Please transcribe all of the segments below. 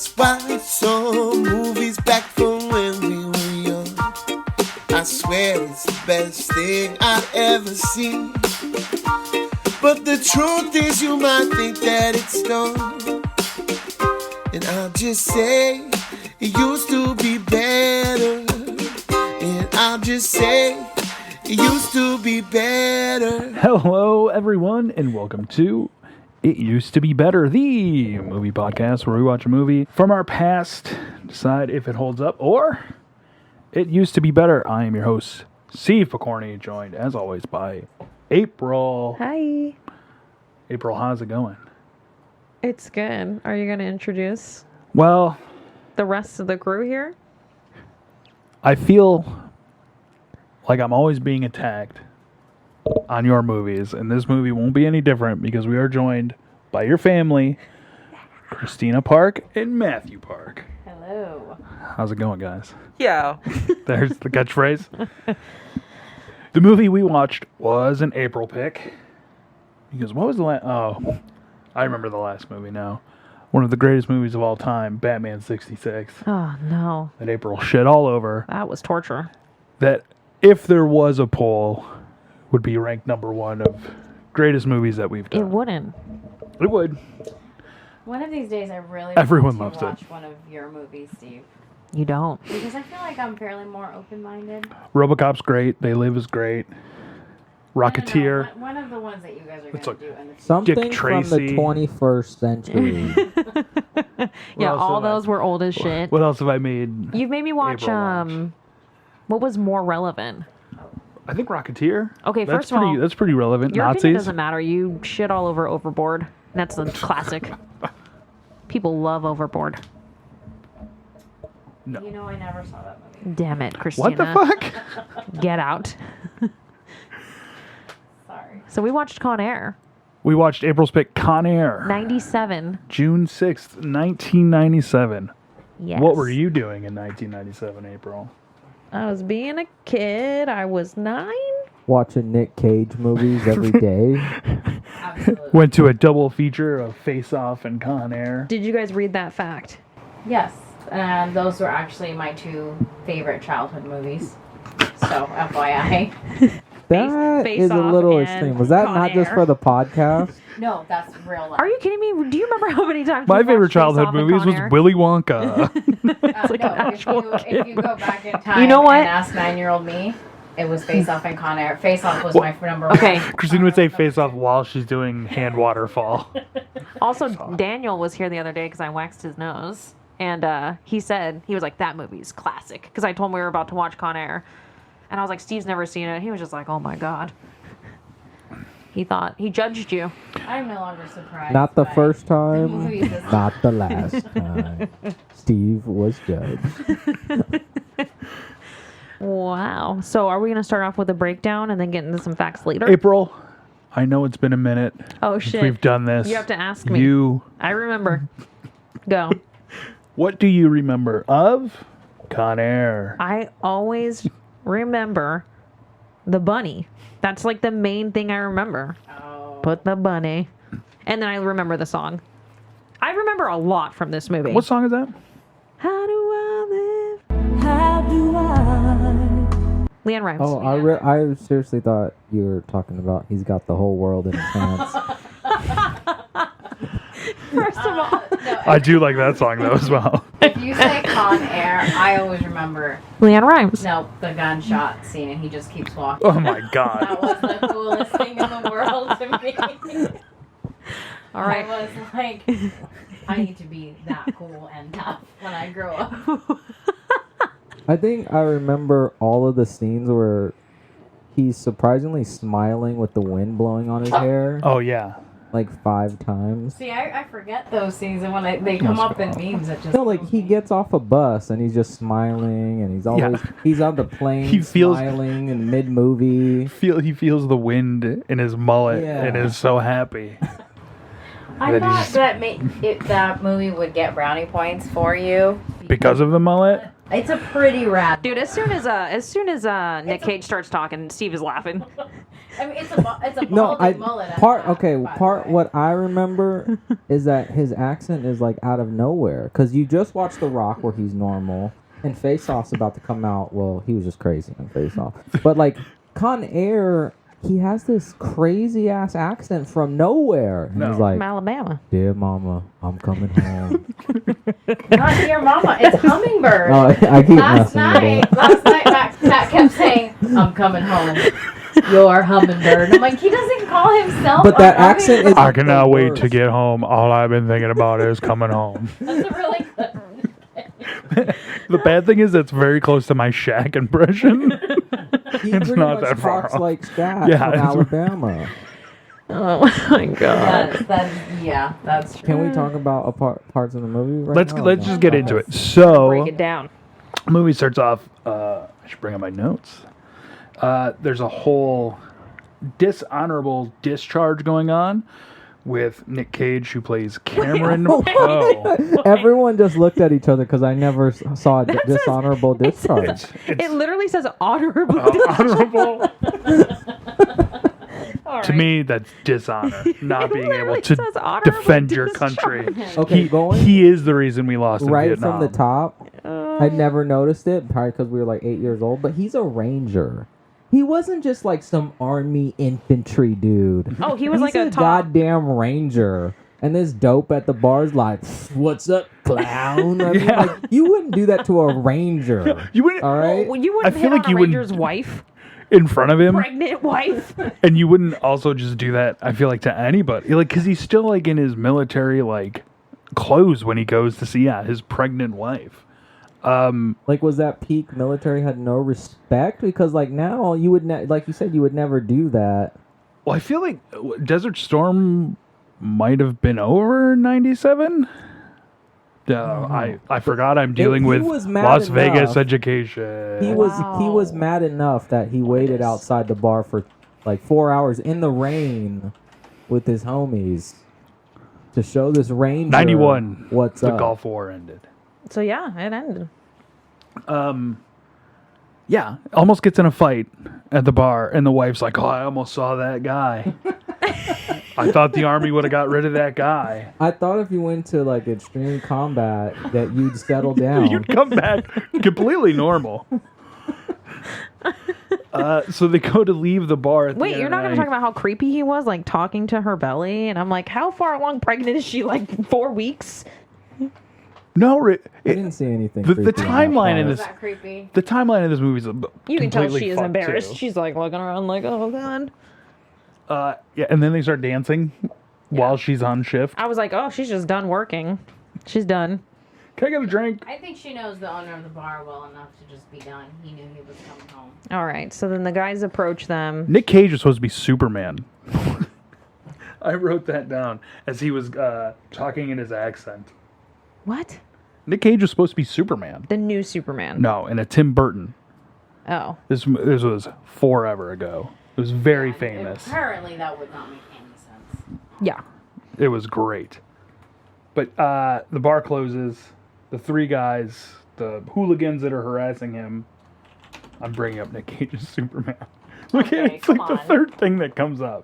Let's watch some movies back from when we were young. I swear it's the best thing I've ever seen. But the truth is you might think that it's done. And I'll just say it used to be better. And I'll just say it used to be better. Hello, everyone, and welcome to It Used to Be Better, the movie podcast where we watch a movie from our past, decide if it holds up, or it used to be better. I am your host, Steve Picorni, joined, as always, by April. Hi. April, how's it going? It's good. Are you going to introduce Well, the rest of the crew here? I feel like I'm always being attacked on your movies, and this movie won't be any different because we are joined by your family, Cristina Park and Matthew Park. Hello. How's it going, guys? Yo. There's the catchphrase. The movie we watched was an April pick. Because what was the last... Oh, I remember the last movie now. One of the greatest movies of all time, Batman 66. Oh, no. That April shit all over. That was torture. That, if there was a poll, would be ranked number one of greatest movies that we've done. It wouldn't. It would. One of these days, I really Everyone want to loves watch one of your movies, Steve. You don't. Because I feel like I'm fairly more open-minded. RoboCop's great. They Live is great. Rocketeer. No, one of the ones that you guys are It's going to like do in the future. Something Dick from the Tracy. 21st century. Yeah, else all have I- those were old as shit. What else have I made? You've made me watch, April watch? What was more relevant? I think Rocketeer. Okay, That's first of all, that's pretty relevant. Your opinion Nazis. doesn't matter. You shit all over Overboard. That's a classic. People love Overboard. No. You know, I never saw that movie. Damn it, Christina. What the fuck? Get out. Sorry. So we watched Con Air. We watched April's pick, Con Air. 97. June 6th, 1997. Yes. What were you doing in 1997, April? I was being a kid. I was 9. Watching Nick Cage movies every day. Absolutely. Went to a double feature of Face Off and Con Air. Did you guys read that fact? Yes. And those were actually my two favorite childhood movies. So, FYI. That Face is a Off little and extreme. Was that Con not just Air. for the podcast? No, that's real life. Are you kidding me? Do you remember how many times My we favorite watched Face childhood Off and movies Con was Air? Willy Wonka. It's like an actual if you go back in time You know what? and ask 9-year-old me, it was Face Off and Con Air. Face Off was my number one. Okay. Christine would say Face Off while she's doing hand waterfall. Also, Daniel was here the other day because I waxed his nose. And he said, he was like, that movie's classic. Because I told him we were about to watch Con Air. And I was like, Steve's never seen it. He was just like, oh my God. He judged you. I'm no longer surprised. Not the by first the time, movies this not the last time. Steve was judged. Wow. So are we going to start off with a breakdown and then get into some facts later? April, I know it's been a minute Oh, since shit. we've done this. You have to ask me. I remember. Go. What do you remember of Con Air? I always remember the bunny. That's like the main thing I remember. Oh. Put the bunny. And then I remember the song. I remember a lot from this movie. What song is that? How do I live? How do I? Leanne Rimes. Oh, I seriously thought you were talking about He's Got the Whole World in His Hands. First of all, No, I do like that song, though, as well. if you say Con Air, I always remember, Leanne Rimes. no, the gunshot scene, and he just keeps walking. Oh, my God. That was the coolest thing in the world to me. All right. I was like, I need to be that cool and tough when I grow up. I think I remember all of the scenes where he's surprisingly smiling with the wind blowing on his hair Oh, yeah. like 5 times. See, I forget those scenes, and when they come up in memes, it just... No, like he gets off a bus and he's just smiling, and he's always he's on the plane He feels- smiling in mid movie. He feels the wind in his mullet Yeah. and is so happy. I that thought he's- that movie would get brownie points for you. Because of the mullet? It's a pretty rad... Dude, as soon as Nick Cage starts talking, Steve is laughing. I mean, it's a balding No, mullet. What I remember is that his accent is like out of nowhere. Because you just watched The Rock where he's normal, and Face Off's about to come out. Well, he was just crazy in Face Off. But like Con Air, he has this crazy ass accent from nowhere. And he's like, From Alabama. "Dear Mama, I'm coming home." Not Dear Mama, it's Hummingbird. Oh, I keep Last messing with night, Matt kept saying, "I'm coming home." Your Hummingbird. I'm like, he doesn't call himself. But that accent is. I cannot wait to get home. All I've been thinking about is coming home. That's a really good. The bad thing is that's very close to my Shaq impression. He It's pretty not much that far talks off. like Shaq Yeah, from it's- Alabama. Oh my god. That's true. Can we talk about parts of the movie right Let's now? let's just get into it. Break So, it down. movie starts off. I should bring up my notes. There's a whole dishonorable discharge going on with Nick Cage, who plays Cameron Poe. Everyone just looked at each other because I never saw a dishonorable discharge. It literally says honorable. Honorable. All To right. me, that's dishonor. Not It being able literally to says honorable defend your discharge. country. Okay, going He is the reason we lost in right Vietnam. from the top. I never noticed it, probably because we were like 8 years old. But he's a ranger. He wasn't just like some army infantry dude. Oh, he was He's like a top. goddamn ranger. And this dope at the bar's like, "What's up, clown?" I mean, Yeah. like, you wouldn't do that to a ranger. You wouldn't All right. Well, you wouldn't I feel hit like on you a wouldn't- ranger's wife, in front of him, pregnant wife. and you wouldn't also just do that. I feel like to anybody, like because he's still like in his military like clothes when he goes to see his pregnant wife. Like, was that peak military had no respect? Because like now you would like you said, you would never do that. Well, I feel like Desert Storm might have been over in '97. I forgot I'm dealing He with was mad Las Vegas enough. education. He was mad enough that he waited outside the bar for like 4 hours in the rain with his homies to show this ranger 91. what's the up. Gulf War ended. So yeah, it ended. Yeah, almost gets in a fight at the bar, and the wife's like, "Oh, I almost saw that guy. I thought the army would have got rid of that guy." I thought if you went to like extreme combat that you'd settle down. You'd come back completely normal. So they go to leave the bar. At the Wait, end you're of not the going to night. talk about how creepy he was, like talking to her belly, and I'm like, how far along pregnant is she? Like 4 weeks? No, I didn't see anything. the creepy in that timeline in part. this Is that creepy? the timeline in this movie is You can tell completely she is fucked, embarrassed. too. She's like looking around, like, oh god. Yeah, and then they start dancing while she's on shift. I was like, oh, she's just done working. She's done. Can I get a drink? I think she knows the owner of the bar well enough to just be done. He knew he was coming home. All right. So then the guys approach them. Nick Cage was supposed to be Superman. I wrote that down as he was talking in his accent. What? Nick Cage was supposed to be Superman. The new Superman. No, in a Tim Burton. Oh. This was forever ago. It was very And famous. Apparently, that would not make any sense. Yeah. It was great. But the bar closes. The three guys, the hooligans that are harassing him. I'm bringing up Nick Cage's Superman. Look at it. Okay, It's like come the on. third thing that comes up.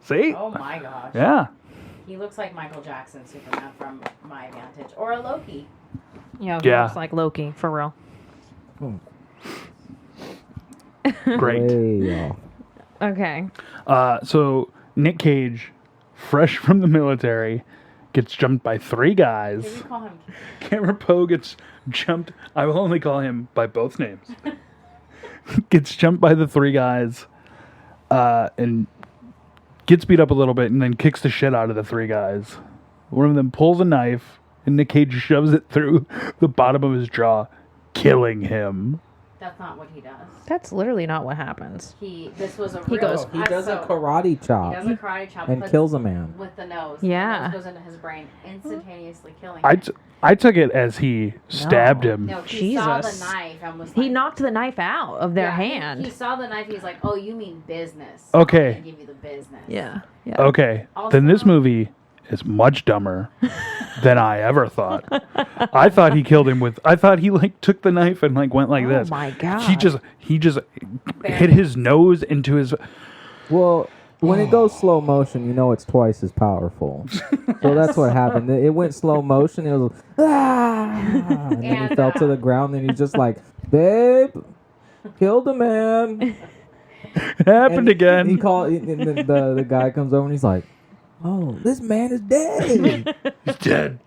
See? Oh my gosh. Yeah. He looks like Michael Jackson Superman from my vantage. Or a Loki. Yeah. He Yeah. looks like Loki, for real. Great. Way off. Okay. So Nick Cage, fresh from the military, gets jumped by three Did guys. you call him? Cameron Poe gets jumped. I will only call him by both names. Gets jumped by the three guys, and gets beat up a little bit, and then kicks the shit out of the three guys. One of them pulls a knife, and Nick Cage shoves it through the bottom of his jaw, killing him. That's not what he does. That's literally not what happens. This was a He real... goes- He does a so- karate chop He does a karate chop and but kills a man. with the nose. Yeah. The nose goes into his brain, instantaneously killing I him. took it as he stabbed him. No, he saw the Jesus. knife and was like... He knocked the knife out of their Yeah, hand. He saw the knife. He's like, "Oh, you mean business? Okay. I'm gonna give you the business." Yeah. Yeah. Okay, Also- then this movie is much dumber than I ever thought. I thought he killed him with. I thought he like took the knife and like went like this. Oh my god! He just hit his nose into his. Well, when it goes slow motion, you know it's twice as powerful. So that's what happened. It went slow motion. It was and then he fell to the ground. And he's just like, "Babe, killed a man." It happened again. He called. And then the guy comes over and he's like, "Oh, this man is dead." He's dead.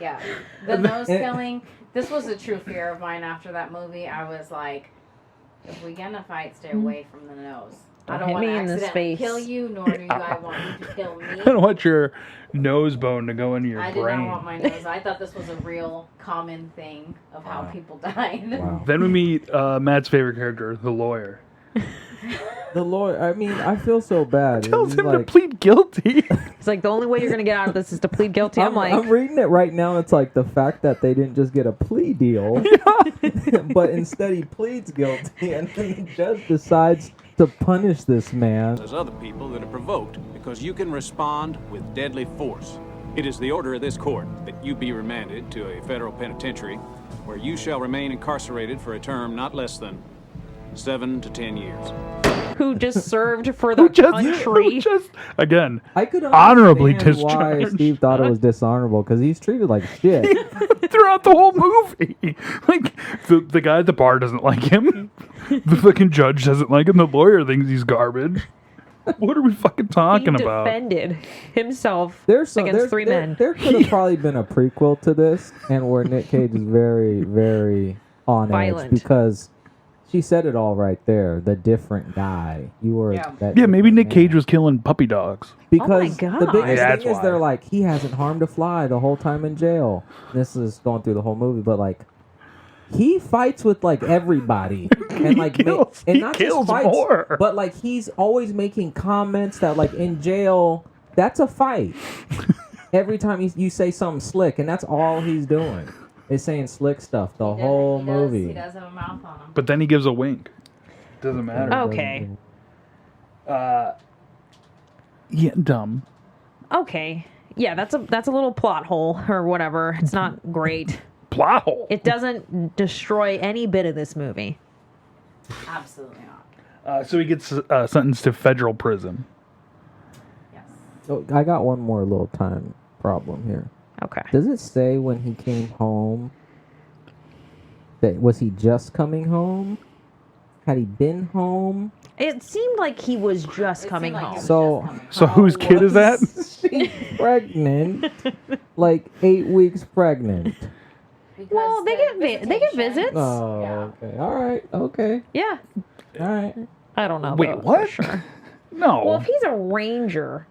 Yeah. The nose killing. This was a true fear of mine after that movie. I was like, if we get in a fight, stay away from the nose. I don't hit want me to in the accidentally face. kill you, nor do I want you to kill me. I don't want your nose bone to go into your I did brain. not want my nose. I thought this was a real common thing of how people died. Wow. Then we meet Matt's favorite character, the lawyer. The lawyer. I mean, I feel so bad. Tells He's him to like, plead guilty. It's like the only way you're gonna get out of this is to plead guilty. I'm like, I'm reading it right now. It's like the fact that they didn't just get a plea deal, but instead he pleads guilty, and then the judge decides to punish this man. There's other people that are provoked because you can respond with deadly force. It is the order of this court that you be remanded to a federal penitentiary where you shall remain incarcerated for a term not less than 7 to 10 years. who just served for the country. Again, I could honorably understand why discharged. Steve thought it was dishonorable because he's treated like shit. throughout the whole movie. Like, the guy at the bar doesn't like him. The fucking judge doesn't like him. The lawyer thinks he's garbage. What are we fucking talking He about? defended himself There's against three men. There could have probably been a prequel to this, and where Nick Cage is very, very on Violent. edge because she said it all right there. The different guy. You were. Yeah. That Yeah, maybe different Nick man. Cage was killing puppy dogs. Because God. the biggest Yeah, that's thing is why. they're like, he hasn't harmed a fly the whole time in jail. This is going through the whole movie, but like, he fights with like everybody, and like, kills- and he not kills just fights, more. but like he's always making comments that like in jail, that's a fight. Every time you say something slick, and that's all he's doing is saying slick stuff the whole movie. He does have a mouth on him. But then he gives a wink. Doesn't matter. Okay. Yeah, dumb. Okay. Yeah, that's a little plot hole or whatever. It's not great. Plot hole. It doesn't destroy any bit of this movie. Absolutely not. So he gets sentenced to federal prison. Yes. So I got one more little time problem here. Okay. Does it say when he came home? That was he just coming home? Had he been home? It seemed like he was just It coming seemed like home. he was So- just coming So home. whose kid is that? She's pregnant, like 8 weeks pregnant. Because Well, they the get visitation- visits. Oh, Yeah. okay. All right. Okay. Yeah. All right. I don't know. Wait, though, for what? Sure. No. Well, if he's a ranger,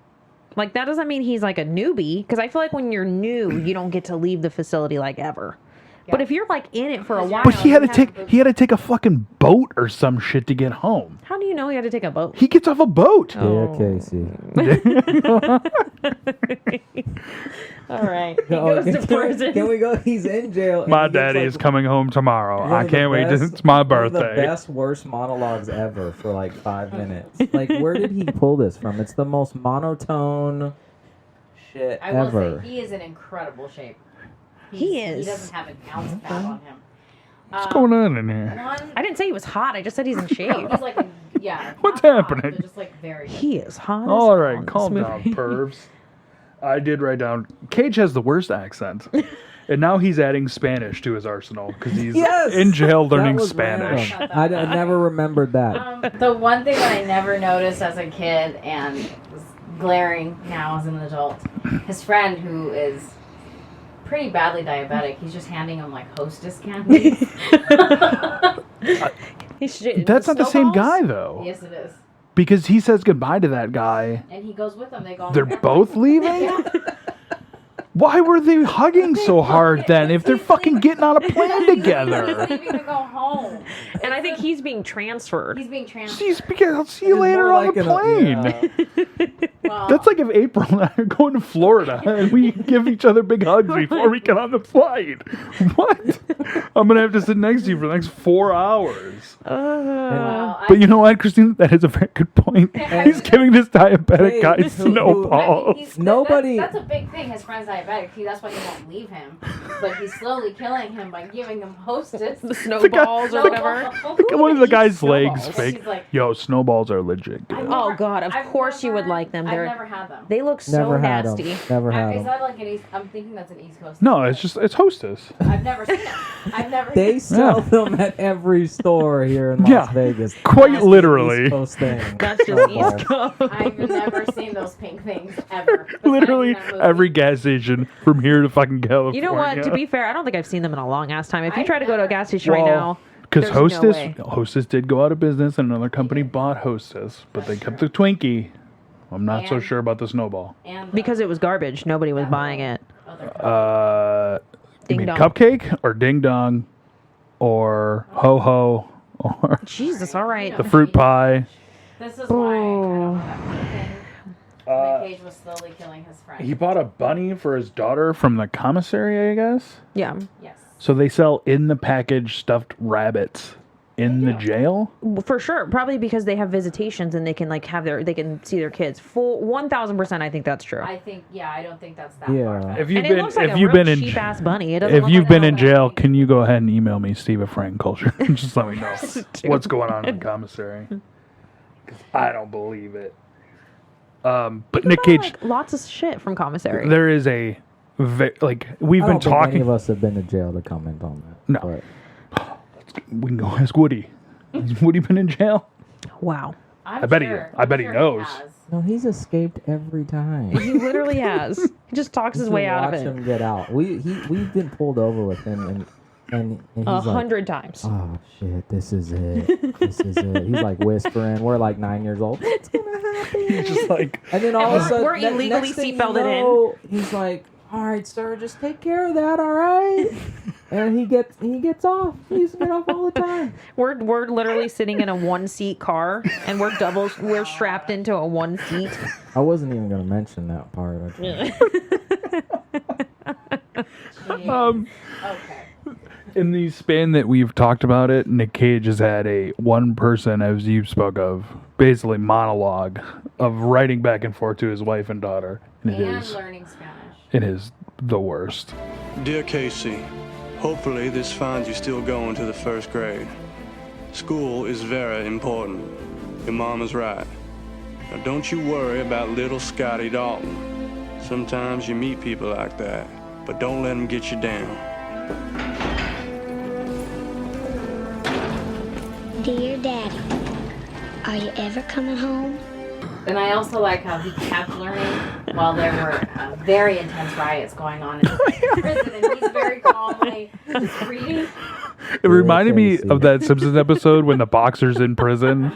like that doesn't mean he's like a newbie. Because I feel like when you're new, you don't get to leave the facility like ever. But Yeah. if you're like in it for a Because while, but he had to you have take he had to take a fucking boat or some shit to get home. How do you know he had to take a boat? He gets off a boat. Oh. Yeah, Casey. All right. He Oh, goes to prison. Can we go? He's in jail. and My he gets, daddy like, is coming home tomorrow. one I of the can't wait. best- It's my One of the birthday. best, worst monologues ever for like 5 minutes. Like, where did he pull this from? It's the most monotone shit I will ever. say he is in incredible shape. He is. He doesn't have an ounce of fat on him. What's going on in here? One, I didn't say he was hot. I just said he's in shape. he's like, yeah. What's not hot, happening? but just like very. He is hot. as All hell right, in this calm down, movie. pervs. I did write down. Cage has the worst accent, and now he's adding Spanish to his arsenal because he's Yes! in jail That learning was Spanish. random. I never remembered that. The one thing that I never noticed as a kid and was glaring now as an adult, his friend who is pretty badly diabetic, he's just handing him like hostess candy. That's not the same Snowballs? guy though, Yes, it is. because he says goodbye to that guy. And he goes with them. They go on They're their- both leaving. Why were they hugging so hard then? If they're fucking getting on a plane He's together. leaving to go home. And I think he's being transferred. He's being transferred. Jeez, because I'll see you It's later more on like the an- plane. yeah. Well, That's like if April and I are going to Florida and we give each other big hugs before we get on the flight. What? I'm going to have to sit next to you for the next 4 hours. well, But you know what, Christine? That is a very good point. Yeah. He's giving this diabetic Hey, guy who- snowballs. Nobody- That's a big thing. His friend's diabetic. That's why he won't leave him. But he's slowly killing him by giving him hostess. The snowballs or whatever. One of the guy's snowballs. legs And fake. she's like- Yo, snowballs are legit. Good. Oh, God, of course you would like them. I've They're- never had them. They look so Never had nasty. them. Never had Is them. that like an East? I'm thinking that's an East Coast. No, thing. it's hostess. I've never seen them. I've never. They sell them at every store here in Las Yeah. Vegas. Quite That's the literally. East Coast thing. That's just Snowballs. East Coast. I've never seen those pink things ever. besides Literally in that movie. every gas station from here to fucking California. You know what? To be fair, I don't think I've seen them in a long ass time. If you I've try to go to a never- gas station right now, because there's no Hostess, way. Hostess did go out of business, and another company bought Hostess, but they kept the Twinkie. I'm not so And- sure about the snowball. And because it was garbage, nobody was buying it. other You Ding mean dong. cupcake or ding dong or ho ho or Jesus, all right. the fruit pie? This is why I don't have Nick Cage was slowly killing his friend. He bought a bunny for his daughter from the commissary, I guess. Yeah, Yes. So they sell in the package stuffed rabbits in the jail. for sure. Probably because they have visitations and they can like have they can see their kids. Full 1,000%. I think that's true. I think, I don't think that's that Yeah. far. If you've and it been, looks like if a you've real been in, cheap ass bunny. It doesn't if look you've like been a in normal jail, bunny. can you go ahead and email me, Steve at Frankenculture? Just let me know what's going on in the commissary. 'Cause I don't believe it. But Nick Buy, Cage, like, lots of shit from commissary. there is a like we've I been don't think any talking. of us have been to jail to comment on that. No. But We can go ask Woody. Has Woody been in jail? Wow, I'm I bet he- sure, I bet he I'm knows. has. no, he's escaped every time. he literally has. He just talks his You way should out of watch it him get out. We've been pulled over with him and he's 100 times. oh shit, this is it. This is it. He's like whispering. We're like 9 years old. What's gonna happen? He's just like, And then all of a we're- sudden, we're illegally next thing you seatbelted in. know, he's like, "All right, sir, just take care of that, all right?" And he gets off. He used to get off all the time. We're literally sitting in a 1-seat car and we're strapped into a 1 seat. I wasn't even gonna mention that part. Okay. in the span that we've talked about it, Nick Cage has had a one person, as you spoke of, basically monologue of writing back and forth to his wife and daughter. And And learning Spanish. it is the worst. Dear Casey, hopefully this finds you still going to the first grade. School is very important. Your mom is right. Now don't you worry about little Scotty Dalton. Sometimes you meet people like that, but don't let them get you down. Dear Daddy, are you ever coming home? And I also like how he kept learning while there were very intense riots going on in prison, and he's very calmly just reading. It reminded me Casey. of that Simpsons episode when the boxer's in prison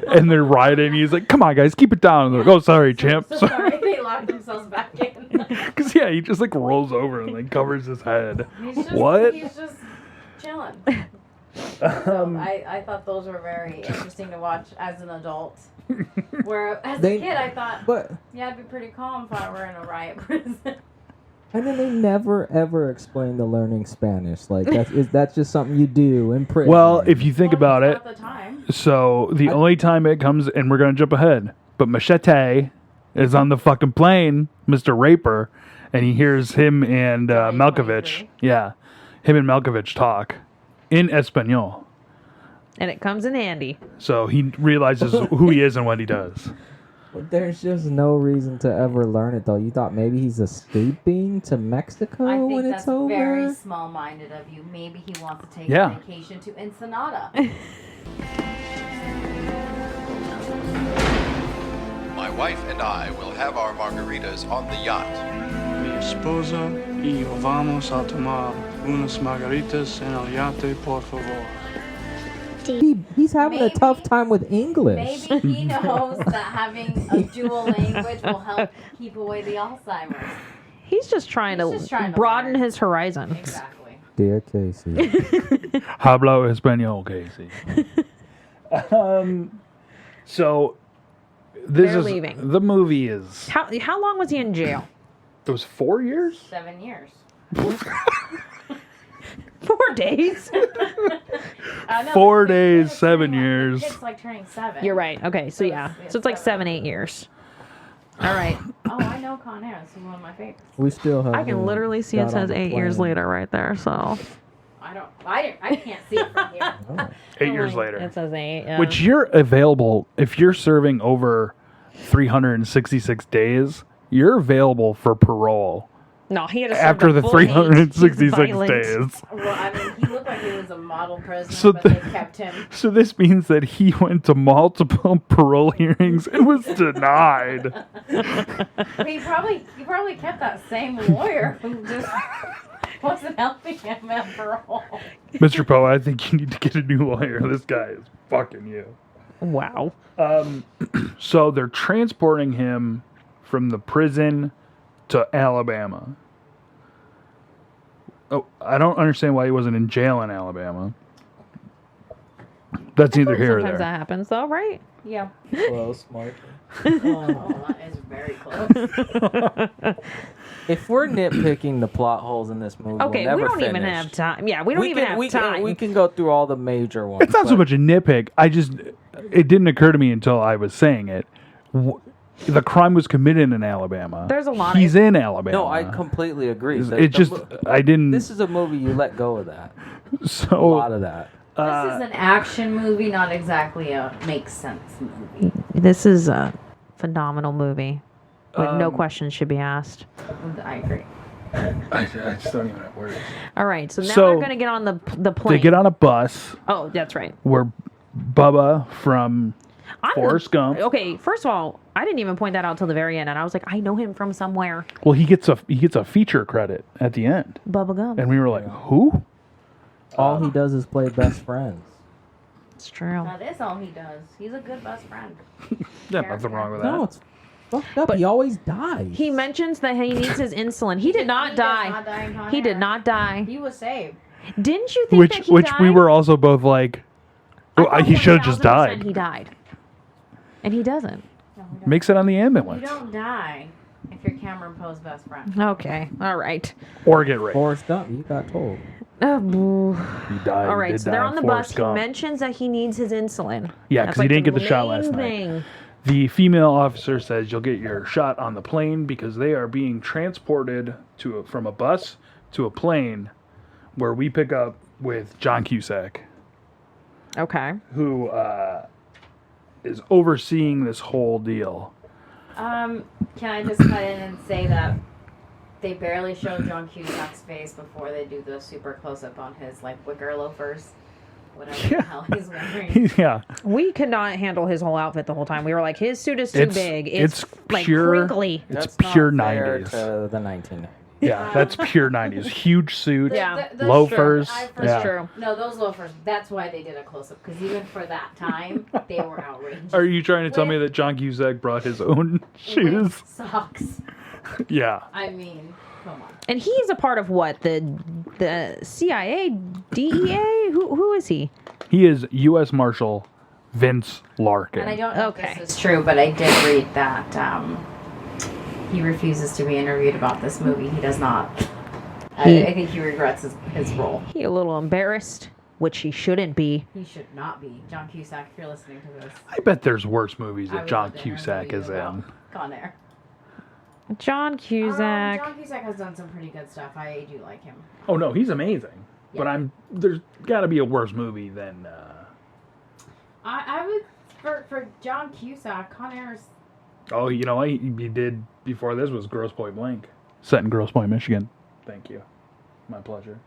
and they're rioting. He's like, "Come on, guys, keep it down." And they're like, "Oh, sorry, champ." So sorry, they locked themselves back in. Because yeah, he just like rolls over and like covers his head. What? He's just chilling. So I thought those were very interesting to watch as an adult. Where as a kid I thought, But yeah, I'd be pretty calm if I were in a riot prison. and then they never ever explain the learning Spanish. Like that's just something you do in prison. Well, if you think about it, At the time. so the only time it comes, and we're gonna jump ahead, but Machete is on the fucking plane, Mr. Raper, and he hears him and Malkovich. 23. Yeah, him and Malkovich talk in Espanol. And it comes in handy. So he realizes who he is and what he does. there's just no reason to ever learn it though. You thought maybe he's escaping to Mexico I think when that's it's over. very small-minded of you. Maybe he wants to take Yeah. a vacation to Ensenada. My wife and I will have our margaritas on the yacht. Mi esposa y yo vamos a tomar unas margaritas en el yate, por favor. He's having Maybe- a tough time with English. Maybe he knows that having a dual language will help keep away the Alzheimer's. He's just trying He's to just trying to broaden learn. his horizons. Exactly. Dear Casey. Hablo Espanol, Casey. So They're leaving. The movie is. How long was he in jail? It was 4 years? 7 years. 4 days. No, 4 the days, kid's 7 turning, years. The kid's like turning 7. You're right. Okay, so yeah. So it's like 7-8 years. All right. Oh, I know Con Air. This is one of my favorites. We still have. I can literally see it says 8 years later right there. So I can't see it from here. 8 years later. it says 8. Yeah. Which you're available if you're serving over 366 days. You're available for parole no, he had to serve after the full 8. He's 366 violent. days. Well, I mean, he looked like he was a model prisoner, So but the- they kept him. So this means that he went to multiple parole hearings and was denied. He probably kept that same lawyer who just wasn't helping him at parole. Mr. Poe, I think you need to get a new lawyer. This guy is fucking you. Wow. So they're transporting him from the prison to Alabama. Oh, I don't understand why he wasn't in jail in Alabama. That's neither here or Sometimes there. that happens, though, right? Yeah. Close, Mark. Oh, that is very close. If we're nitpicking the plot holes in this movie, Okay, we'll we never don't even finish. have time. Yeah, we don't even have time. We can go through all the major ones. It's not so but much a nitpick. It didn't occur to me until I was saying it. The crime was committed in Alabama. There's a lot He's in Alabama. No, I completely agree. I didn't. This is a movie you let go of that. A So lot of that. This is an action movie, not exactly a makes sense movie. This is a phenomenal movie. With no questions should be asked. I agree. I just don't even have words. All right, so now So, we're going to get on the plane. They get on a bus Oh, that's right. where Bubba from Forrest Gump. Okay, first of all, I didn't even point that out till the very end, and I was like, I know him from somewhere. Well, he gets a feature credit at the end, Bubba Gump. and we were like, who? All he does is play best friends. It's true. That is all he does. He's a good best friend. Yeah, nothing wrong with that. No, it's fucked up. He always dies. He mentions that he needs his insulin. He did not He die. does not die in Con He did Air. not die. He was saved. Didn't you think that he Which died? we were also both like, I oh, thought he should have just 1000% died. He died. And he doesn't. No, he Makes it on the You ambulance don't die if you're Cameron Poe's best friend. Okay. All right. or get raped. Forrest Gump, you got told. Boo. He died. All he right, did so they're die on the in bus. Forrest He Gump. mentions that he needs his insulin. Yeah, That's because he didn't get the main shot last night. thing. The female officer says you'll get your shot on the plane because they are being transported from a bus to a plane where we pick up with John Cusack, Okay. who is overseeing this whole deal. Can I just cut in and say that they barely show John Cusack's face before they do the super close up on his like wicker loafers, whatever the hell he's wearing. Yeah, We could not handle his whole outfit the whole time. We were like, his suit is too big. It's like pure, crinkly. It's That's pure not fair 90s. to the 1990s. Yeah, that's pure 90s. Huge suits, Yeah. That's loafers. true. That's Yeah. true. No, those loafers. That's why they did a close up because even for that time, they were outrageous. Are you trying to tell me With- that John Cusack brought his own shoes? With socks. Yeah. I mean, come on. And he is a part of what? The CIA, DEA? Who is he? He is U.S. Marshal Vince Larkin. And I don't know Okay. if this is true, but I did read that he refuses to be interviewed about this movie. He does not. I think he regrets his role. He a little embarrassed, which he shouldn't be. He should not be. John Cusack, if you're listening to this. I bet there's worse movies I that would John love to Cusack interview is you about in. Con Air. John Cusack. John Cusack has done some pretty good stuff. I do like him. Oh no, he's amazing. But Yeah. there's got to be a worse movie than. I would for John Cusack, Con Air's. Oh, you know what he did before this was Grosse Pointe Blank, set in Grosse Pointe, Michigan. Thank you, my pleasure.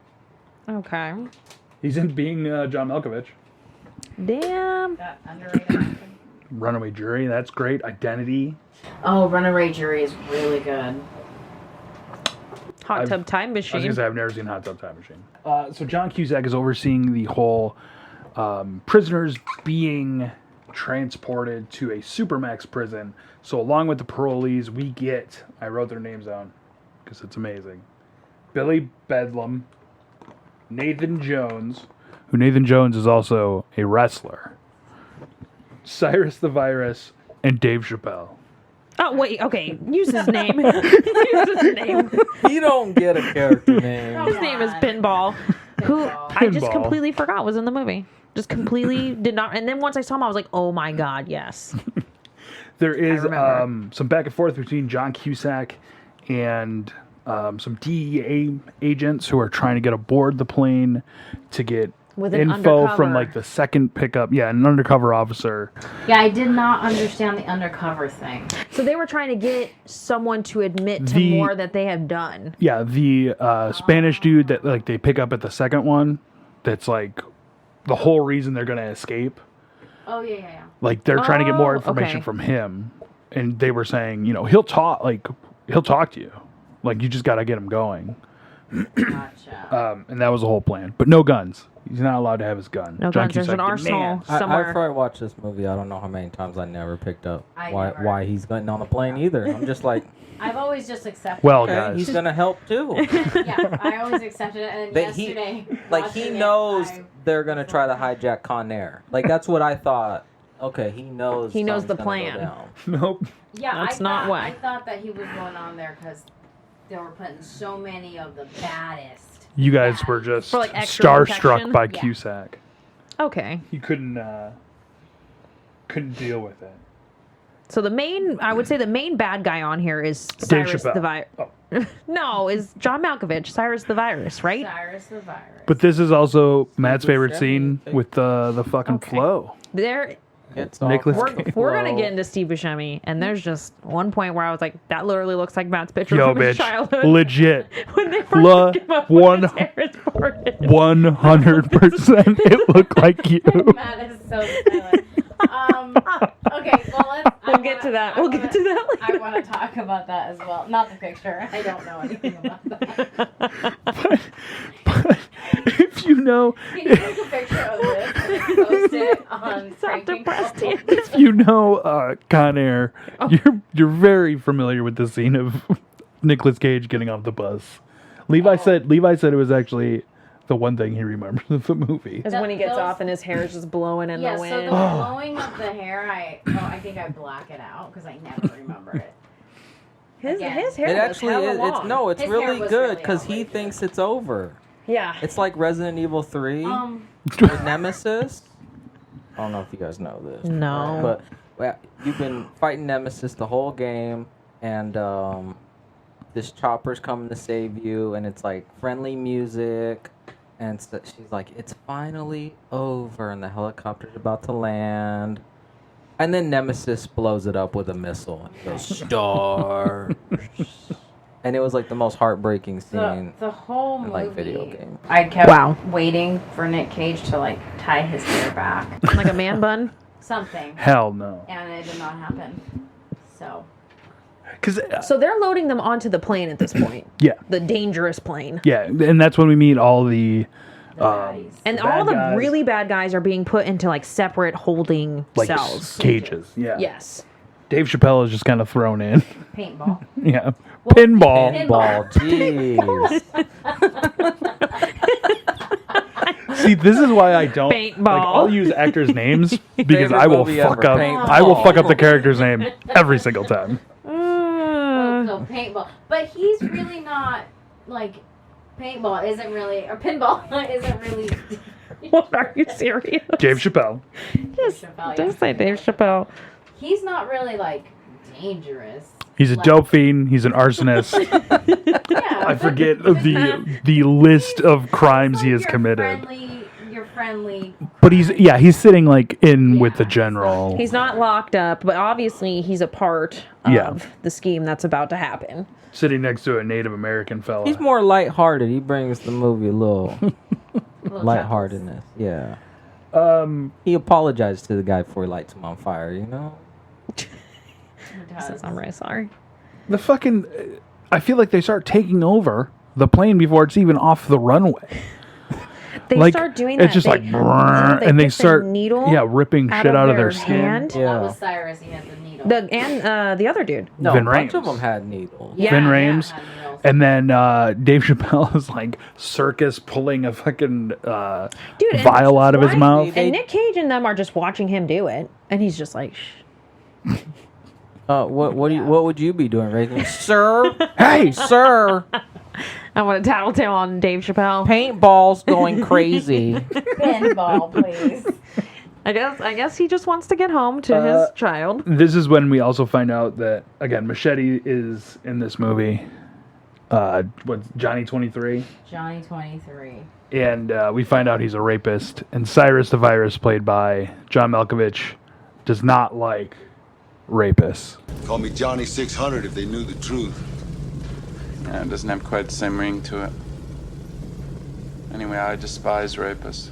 Okay. He's in Being John Malkovich. Damn. That underrated acting. Runaway Jury, that's great. Identity. Oh, Runaway Jury is really good. Hot Tub Time I was Machine. gonna say I've never seen Hot Tub Time Machine. So John Cusack is overseeing the whole prisoners being transported to a supermax prison. So along with the parolees, we get, I wrote their names down because it's amazing. Billy Bedlam, Nathan Jones, who Nathan Jones is also a wrestler. Cyrus the Virus, and Dave Chappelle. Oh wait, okay. Use his name. Use his name. You don't get a character name. His name is Pinball, who I just completely forgot was in the movie. Just completely did not. And then once I saw him, I was like, oh my god, yes. There is some back and forth between John Cusack and some DEA agents who are trying to get aboard the plane to get With an info undercover. from like the second pickup. Yeah, an undercover officer. Yeah, I did not understand the undercover thing. So they were trying to get someone to admit to more that they have done. Yeah, the Spanish dude that like they pick up at the second one. That's like the whole reason they're gonna escape. Oh yeah. Like they're trying to get more Oh, information okay. from him, and they were saying, he'll talk to you, like you just got to get him going. Gotcha. And that was the whole plan, but no guns. He's not allowed to have his gun. No John guns. There's Cusack an arsenal demands. somewhere. After I watched this movie, I don't know how many times I never picked up Never. why he's getting on the plane either. I'm just like, I've always just accepted. Well, okay, guys, he's gonna help too. Yeah, I always accepted it. And That yesterday, he watching knows it, they're gonna try to hijack Con Air. Like that's what I thought. Okay, he knows. He knows something's the gonna go plan. down. nope. Yeah, That's not why. I thought that he was going on there because they were putting so many of the baddest. You guys were just For, like, extra starstruck protection? by Yeah. Cusack. Okay. You couldn't deal with it. So I would say the main bad guy on here is Dave Cyrus the Chappelle. Virus. No, is John Malkovich, Cyrus the Virus, right? Cyrus the Virus. But this is also Matt's favorite Buscemi. scene with the fucking Okay. flow. There, It's Nicolas all- Cage. we're gonna get into Steve Buscemi, and there's just one point where I was like, that literally looks like Matt's picture Yo, from his bitch, childhood. legit. When they first came up with his hair is parted. 100% it looked like you. Matt is so silent. Okay, well We'll get to that. We'll get to that I later. want to talk about that as well. Not the picture. I don't know anything about that. But if you know, Can you take a picture of this and post it on So depressed here. Frankenculture? if you know Con Air, you're very familiar with the scene of Nicolas Cage getting off the bus. Levi said it was actually the one thing he remembers of the movie. Is when he gets Those- off and his hair is just blowing in Yeah, the so wind. the blowing of the hair, I think I black it out because I never remember it. his again. his hair It was actually hella is. long. It's His hair really was good really because long, he really thinks good. it's over. Yeah. It's like Resident Evil 3 with Nemesis. I don't know if you guys know this. No. But well, you've been fighting Nemesis the whole game, and this chopper's coming to save you, and it's like friendly music. And she's like, it's finally over, and the helicopter's about to land. And then Nemesis blows it up with a missile. And he goes, stars. And it was like the most heartbreaking scene The whole movie, in like video game. I kept Wow. waiting for Nick Cage to like tie his hair back, Like a man bun. something, Hell no. and it did not happen. So Because So they're loading them onto the plane at this point. yeah, The dangerous plane. and that's when we meet all the baddies. And The all bad the guys. really bad guys are being put into like separate holding like cells. cages. Yeah. Yes. Dave Chappelle is just kind of thrown in. Paintball. Yeah. Well, Pinball. Ball, jeez. See, this is why I don't Paintball. like. I'll use actors' names because Favorite I will movie fuck ever, up. Paintball. I will fuck up the character's name every single time. So paintball, but he's really not like paintball. Isn't really or pinball isn't really. What, are you serious? Dave Chappelle. Chappelle, Just say Dave Chappelle. He's not really like dangerous. He's a Like- dope fiend. He's an arsonist. Yeah, I forget the list of crimes he has You're committed. You're friendly. But he's sitting like in with the Yeah. general. He's not locked up, but obviously he's a part of Yeah. the scheme that's about to happen. Sitting next to a Native American fella. He's more lighthearted. He brings the movie a little Little lightheartedness. Yeah. He apologized to the guy before he lights him on fire, you know? Says, I'm really sorry. The fucking. I feel like they start taking over the plane before it's even off the runway. They Like, start doing that. it's just they, like, brrrr, they and they get the start needle ripping shit out of their skin. hand. Well, that Yeah. was Cyrus. He had the needle. The other dude. No, Vin a bunch Rames. of them had needles. Yeah. Vin yeah, Rames. had needles. And then Dave Chappelle is like circus pulling a fucking Dude, and vial out of his why mouth. they- And Nick Cage and them are just watching him do it, and he's just like, shh. What would you be doing, Reagan? Sir, hey, sir, I want to tattletale on Dave Chappelle. paintball's going crazy. Pinball, please. I guess he just wants to get home to his child. This is when we also find out that, again, Machete is in this movie. What's Johnny 23? Johnny 23. And we find out he's a rapist. And Cyrus the Virus, played by John Malkovich, does not like rapists. Call me Johnny 600 if they knew the truth. Yeah, it doesn't have quite the same ring to it. Anyway, I despise rapists.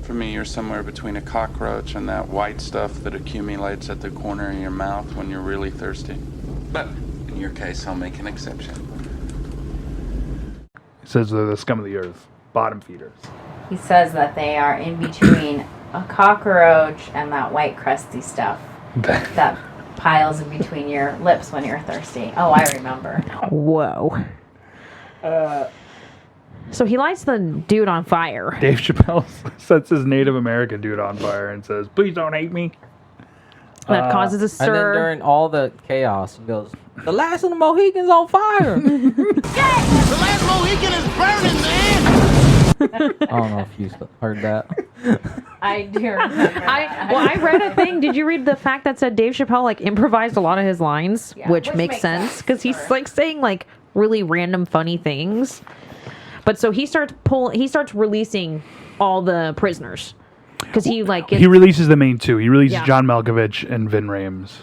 For me, you're somewhere between a cockroach and that white stuff that accumulates at the corner of your mouth when you're really thirsty. But in your case, I'll make an exception. He says they're the scum of the earth, bottom feeders. He says that they are in between a cockroach and that white crusty stuff that piles in between your lips when you're thirsty. Oh, I remember. Whoa. So he lights the dude on fire. Dave Chappelle sets his Native American dude on fire and says, "Please don't hate me." That causes a stir. And then during all the chaos, he goes, "The last of the Mohicans on fire." The last Mohican is burning, man! I don't know if you heard that. I do remember that. I read a thing. Did you read the fact that said Dave Chappelle like improvised a lot of his lines, Yeah, which makes sense because he's like saying like really random funny things. But so he starts releasing all the prisoners because he like He releases the main two. He releases Yeah. John Malkovich and Vin Rames.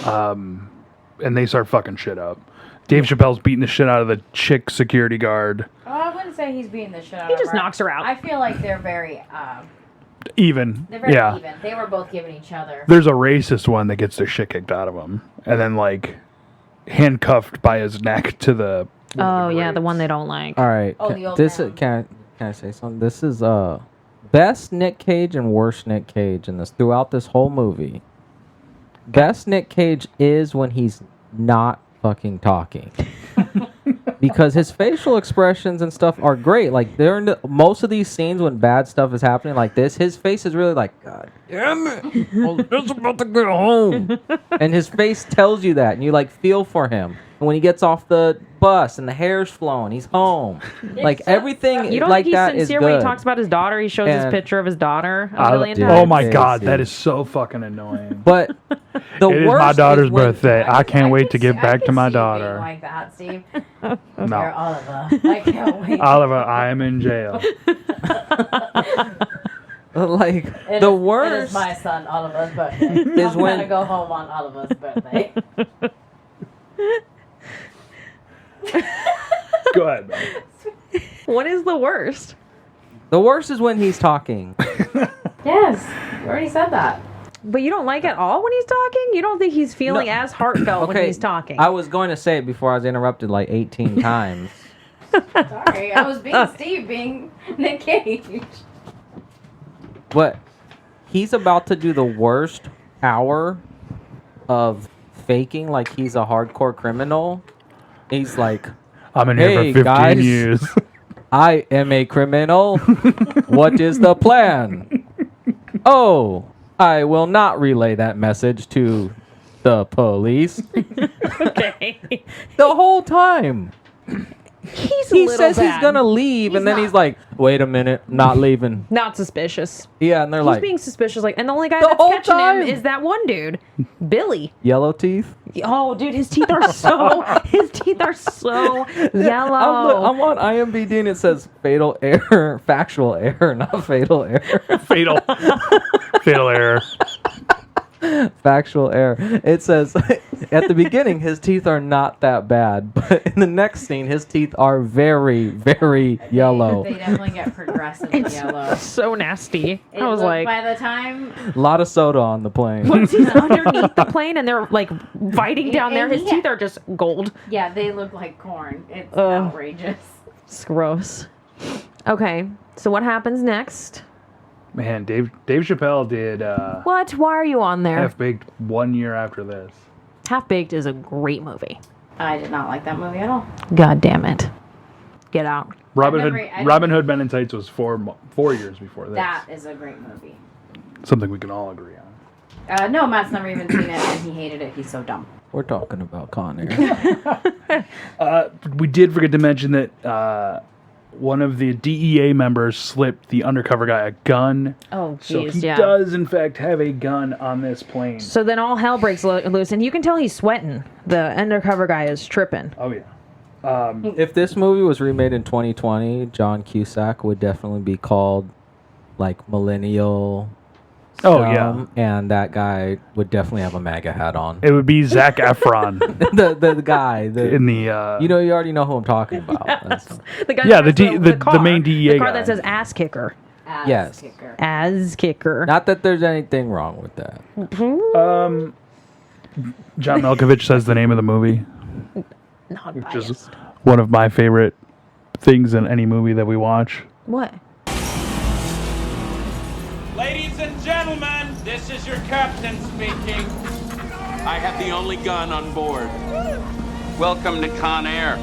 And they start fucking shit up. Dave Chappelle's beating the shit out of the chick security guard. Oh, I wouldn't say he's beating the shit out He of just her. knocks her out. I feel like they're very Even. even. They were both giving each other. There's a racist one that gets their shit kicked out of him. And then, like, handcuffed by his neck to the... Oh yeah, the one they don't like. All right. Oh, the old this man. can I say something? This is best Nick Cage and worst Nick Cage in this throughout this whole movie. Best Nick Cage is when he's not fucking talking. Because his facial expressions and stuff are great. Like they're most of these scenes when bad stuff is happening like this, his face is really like, God damn it, I'm just about to get home. And his face tells you that, and you like feel for him. And when he gets off the bus and the hair's flowing, he's home. Like everything You don't like think he's that is sincere good. when he talks about his daughter? He shows his And- picture of his daughter a million dude. times. Oh my Yes, god, dude. that is so fucking annoying. But the It is worst my daughter's when- birthday. I can't wait to get I back to can my see you being daughter. like that, Steve. No. You're Oliver. I can't wait. Oliver, I am in jail. Like It the is- worst It is my son Oliver's birthday. is I'm when gonna go home on Oliver's birthday. Go ahead, man. What is the worst? the worst is when he's talking. Yes, you already said that. But you don't like it all when he's talking? You don't think he's feeling No. as heartfelt when Okay, he's talking? I was going to say it before I was interrupted like 18 times. Sorry, I was being Steve, being Nick Cage. But he's about to do the worst hour of faking like he's a hardcore criminal. He's like, I'm in here Hey, for 15 guys. years. I am a criminal. What is the plan? Oh, I will not relay that message to the police. okay. The whole time. He's a He little says bad. he's gonna leave, and then not. he's like, "Wait a minute, not leaving." Not suspicious. Yeah, and they're He's like, being suspicious. Like, and the only guy The that's whole catching time. him is that one dude, Billy. "Yellow teeth." Oh, dude, his teeth are so yellow. I'm on IMDb and it says fatal error, factual error, not fatal error. Fatal. Fatal error. Factual error. It says at the beginning his teeth are not that bad, but in the next scene his teeth are very, very yellow. They definitely get progressive It's yellow. so nasty. It I was looked- like, by the time A lot of soda on the plane. once he's underneath the plane and they're like fighting down there, And his he- teeth are just gold. yeah, they look like corn. It's Ugh. outrageous. It's gross. Okay, so what happens next? Man, Dave Chappelle did What? Why are you on there? Half Baked 1 year after this. Half Baked is a great movie. I did not like that movie at all. God damn it. Get out. Robin never- Hood I Robin Hood Men in Tights was 4 years before this. That is a great movie. Something we can all agree on. No, Matt's never even seen it, and he hated it. He's so dumb. We're talking about Con Air. We did forget to mention that one of the DEA members slipped the undercover guy a gun. Oh, so geez, he yeah. does, in fact, have a gun on this plane. So then all hell breaks loose, and you can tell he's sweating. The undercover guy is tripping. Oh, yeah. If this movie was remade in 2020, John Cusack would definitely be called like millennial. Oh, yeah. And that guy would definitely have a MAGA hat on. It would be Zac Efron. the guy. In the... you already know who I'm talking about. The guy yeah, that has the car, main DEA the car guy. that says ass kicker. Yes. Ass kicker. Not that there's anything wrong with that. John Malkovich says the name of the movie. Not which biased. is one of my favorite things in any movie that we watch. What? Ladies and gentlemen, this is your captain speaking. I have the only gun on board. Welcome to Con Air.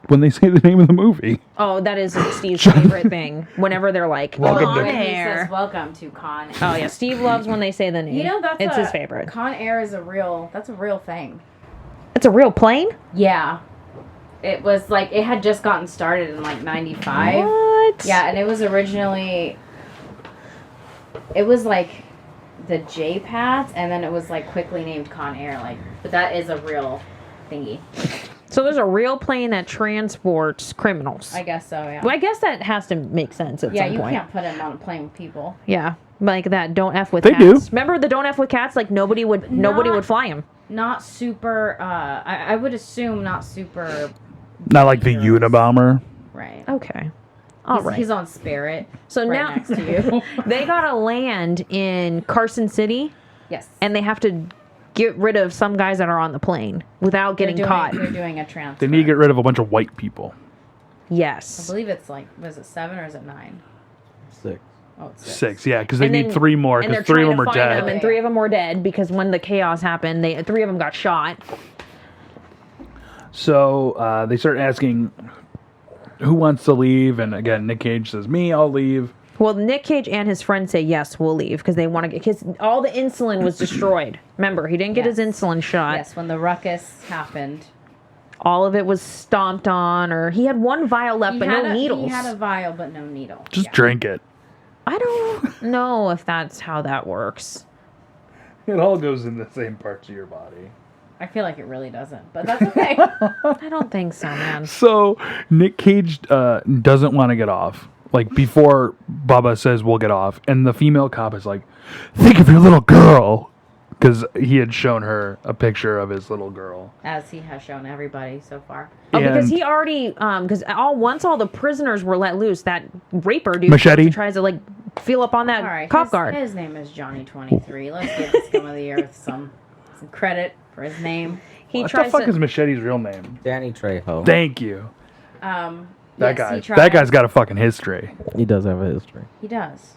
When they say the name of the movie. Oh, that is Steve's favorite thing. Whenever they're like, Welcome Con to- He Air. says, "Welcome to Con Air." Oh yeah, Steve loves when they say the name. You know it's his favorite. Con Air is a real thing. It's a real plane? Yeah. It was like, it had just gotten started in like 95. What? Yeah, and it was originally, it was like the J-Pats, and then it was like quickly named Con Air. Like, but that is a real thingy. So there's a real plane that transports criminals. I guess so, yeah. Well, I guess that has to make sense at Yeah, some you point. can't put him on a plane with people. Yeah, like that. Don't f with They cats. do. Remember the don't f with cats? Like nobody would fly him. Not super, I would assume not super, Not like the Unabomber. right. Okay. All right. He's on Spirit. So right now next to you. they gotta land in Carson City, Yes. and they have to get rid of some guys that are on the plane without getting caught. They're doing a transfer. They need to get rid of a bunch of white people. I Yes. believe it's like, was it 7 or is it 9? 6. Oh, it's 6. 6, yeah, because they And need then- 3 more, and because they're 3 of trying them to are find dead. them, and 3 of them were dead because when the chaos happened, 3 of them got shot. So they start asking who wants to leave, and again, Nick Cage says, me, I'll leave. Well, Nick Cage and his friend say yes, we'll leave because they want to get because all the insulin was destroyed. Remember, he didn't get his insulin shot. Yes, when the ruckus happened. All of it was stomped on, or he had one vial left, but no needles. He had a vial, but no needle. Just drink it. I don't know if that's how that works. It all goes in the same parts of your body. I feel like it really doesn't, but that's okay. I don't think so, man. So Nick Cage doesn't want to get off. Like, before Bubba says we'll get off, and the female cop is like, think of your little girl. Because he had shown her a picture of his little girl. As he has shown everybody so far. Oh, because And- he already, because once all the prisoners were let loose, that raper dude Machete? tries to like feel up on that All right, cop guard. His name is Johnny 23. Let's give this scum of the earth some credit for his name. He What the tries fuck to. is Machete's real name? Danny Trejo. Thank you. Yes, That guy. he tried. That guy's got a fucking history. He does have a history. He does.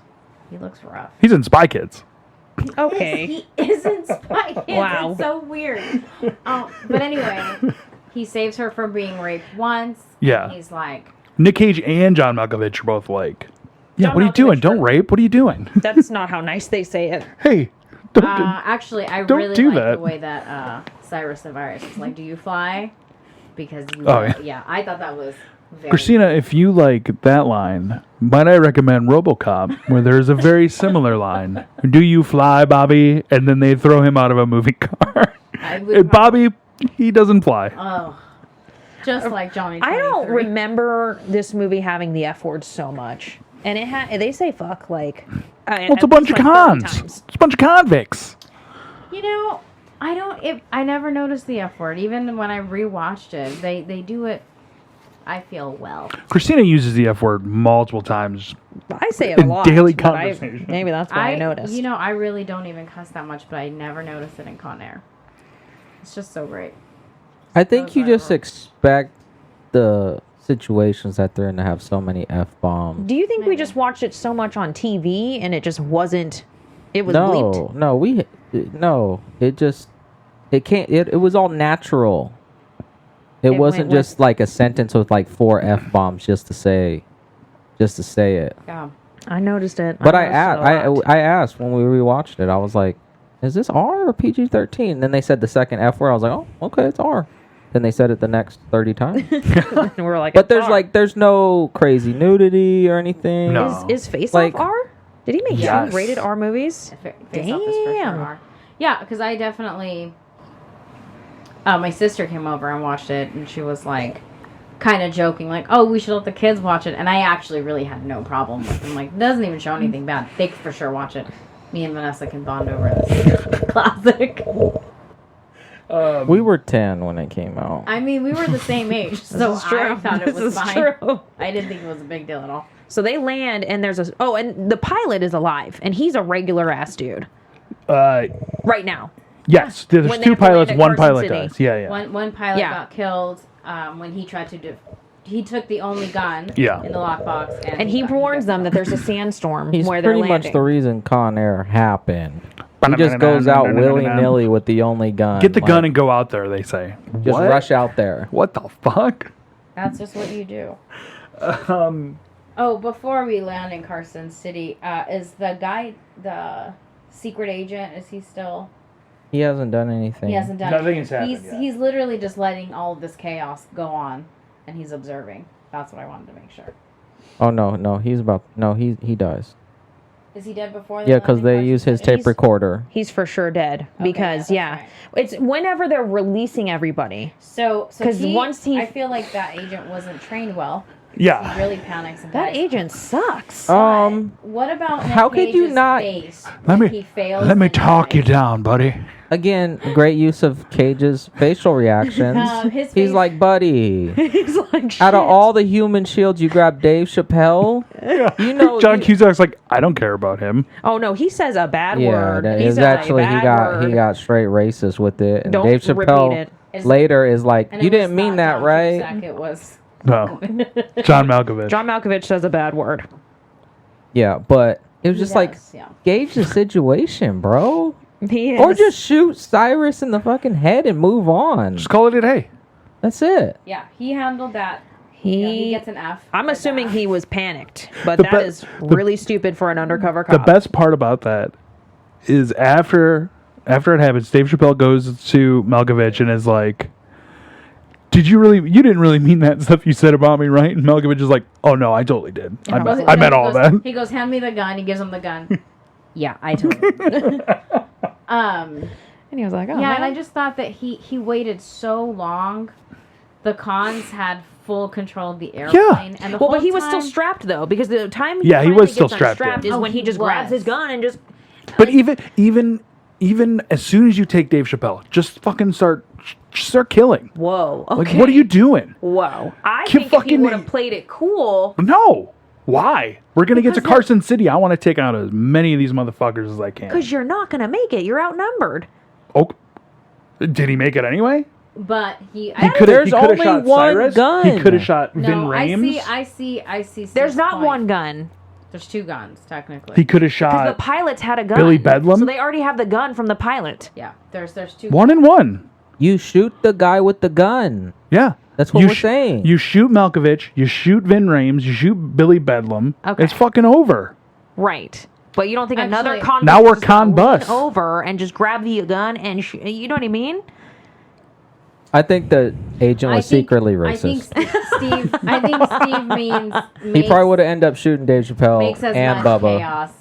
He looks rough. He's in Spy Kids. Okay. He isn't Spy Kids. Wow. It's so weird. But anyway, he saves her from being raped once. Yeah. And he's like, Nick Cage and John Malkovich are both like, yeah, John what are you doing? Malkovich Don't rape. What are you doing? That's not how nice they say it. Hey, don't, actually, I don't really do like that. the way that Cyrus the Virus is like, do you fly? Because you Oh, yeah. yeah, I thought that was very Christina, if you like that line, might I recommend RoboCop, where there's a very similar line. Do you fly, Bobby? And then they throw him out of a moving car. I would And Bobby, he doesn't fly. Oh, just like Johnny 23. I don't remember this movie having the F word so much, and it they say fuck like. Well, it's a bunch of cons. It's a bunch of convicts. You know, I never noticed the F word. Even when I rewatched it, they do it. I feel well. Christina uses the F word multiple times. I say it a in lot. daily but conversation. Maybe that's why I noticed. You know, I really don't even cuss that much, but I never noticed it in Con Air. It's just so great. I think you just expect the situations that they're in to have so many F-bombs. Do you think we just watched it so much on TV and it just wasn't? It was bleeped. It was all natural. It wasn't just like a sentence with like 4 F-bombs just to say it. Yeah. I noticed it. But I noticed it a lot. asked when we rewatched it. I was like, is this R or PG-13? And then they said the second F word. I was like, oh, okay, it's R. Then they said it the next 30 times. And we're like, but there's no crazy nudity or anything. No. Is Face Off R? Did he make Yes. two rated R movies? Face Off is for sure R. Yeah, because I definitely... my sister came over and watched it, and she was like, kind of joking, like, oh, we should let the kids watch it. And I actually really had no problem with it. I'm like, it doesn't even show anything bad. They for sure watch it. Me and Vanessa can bond over this classic. We were 10 when it came out. I mean, we were the same age, so is true. I thought it This was is fine. true. I didn't think it was a big deal at all. So they land, and there's and the pilot is alive, and he's a regular ass dude right now. Yes, there's When they two have to land pilots. at One Carson pilot City. dies. Yeah. One pilot Yeah. got killed when he tried to he took the only gun Yeah. in the lockbox. And he warns them that there's a sandstorm He's where they're pretty landing. much the reason Con Air happened. He just goes out willy-nilly with the only gun. Get the gun and go out there, they say. Just What? rush out there. What the fuck? That's just what you do. Oh, before we land in Carson City, is the guy, the secret agent, is he still... He hasn't done anything. He hasn't done Nothing anything. has happened yet. He's literally just letting all of this chaos go on, and he's observing. That's what I wanted to make sure. Oh, no, he dies. Is he dead before? Yeah, because they use his tape recorder. He's for sure dead because it's whenever they're releasing everybody. So 'Cause once he- I feel like that agent wasn't trained well. Yeah. He really panics. And That dies. agent sucks. What about Nick how could you Cage's not- face Let when me he fails let me and talk you dies? down, buddy. Again, great use of Cage's facial reactions. His He's face- like, buddy, He's like, out of all the human shields, you grab Dave Chappelle. You know, John Cusack's like, I don't care about him. oh no, he says a bad yeah, word. that He is says a actually he bad word. got straight racist with it. And Don't Dave repeat Chappelle it. later is like, And you it was didn't mean not that, John right? Cusack, it was. No. John Malkovich. John Malkovich says a bad word. Yeah, but it was He just like, does, yeah. gauge the situation, bro. He is. Or just shoot Cyrus in the fucking head and move on. Just call it a day. That's it. Yeah, he handled that. he gets an F. I'm for assuming that. he was panicked, but The that be- is really stupid for an undercover The cop. best part about that is after it happens, Dave Chappelle goes to Malkovich and is like, you didn't really mean that stuff you said about me, right? And Malkovich is like, oh no, I totally did. I meant all that. He goes, hand me the gun. He gives him the gun. Yeah, I totally did. And he was like, oh, Yeah, man. and I just thought that he waited so long. The cons had full control of the airplane. And the well, whole but he was still time- strapped though, because the time Yeah, he finally was still gets strapped unstrapped in. is Oh, when he he just grabs was. his gun and just But even as soon as you take Dave Chappelle, just fucking start killing. whoa. Okay. Like, what are you doing? Whoa. I You think if he fucking- would have played it cool. No. Why? We're gonna get to Because Carson City. I want to take out as many of these motherfuckers as I can. Because you're not going to make it. You're outnumbered. Oh, did he make it anyway? But he There's coulda only shot one Cyrus. gun. He could have shot Vin No, Rames. I see. There's Steve's not point. one gun. There's two guns, technically. He could have Because the shot pilots had a gun. Billy Bedlam? So they already have the gun from the pilot. Yeah, there's two. 1 and 1. You shoot the guy with the gun. Yeah. That's what we're saying. You shoot Malkovich, you shoot Vin Rames, you shoot Billy Bedlam. Okay. It's fucking over. Right. But you don't think another Actually- convict Now we're is gonna con bus. lean over and just grab the gun and you know what I mean? I think the agent was secretly racist. I think Steve means He probably would have ended up shooting Dave Chappelle makes as and much Bubba. chaos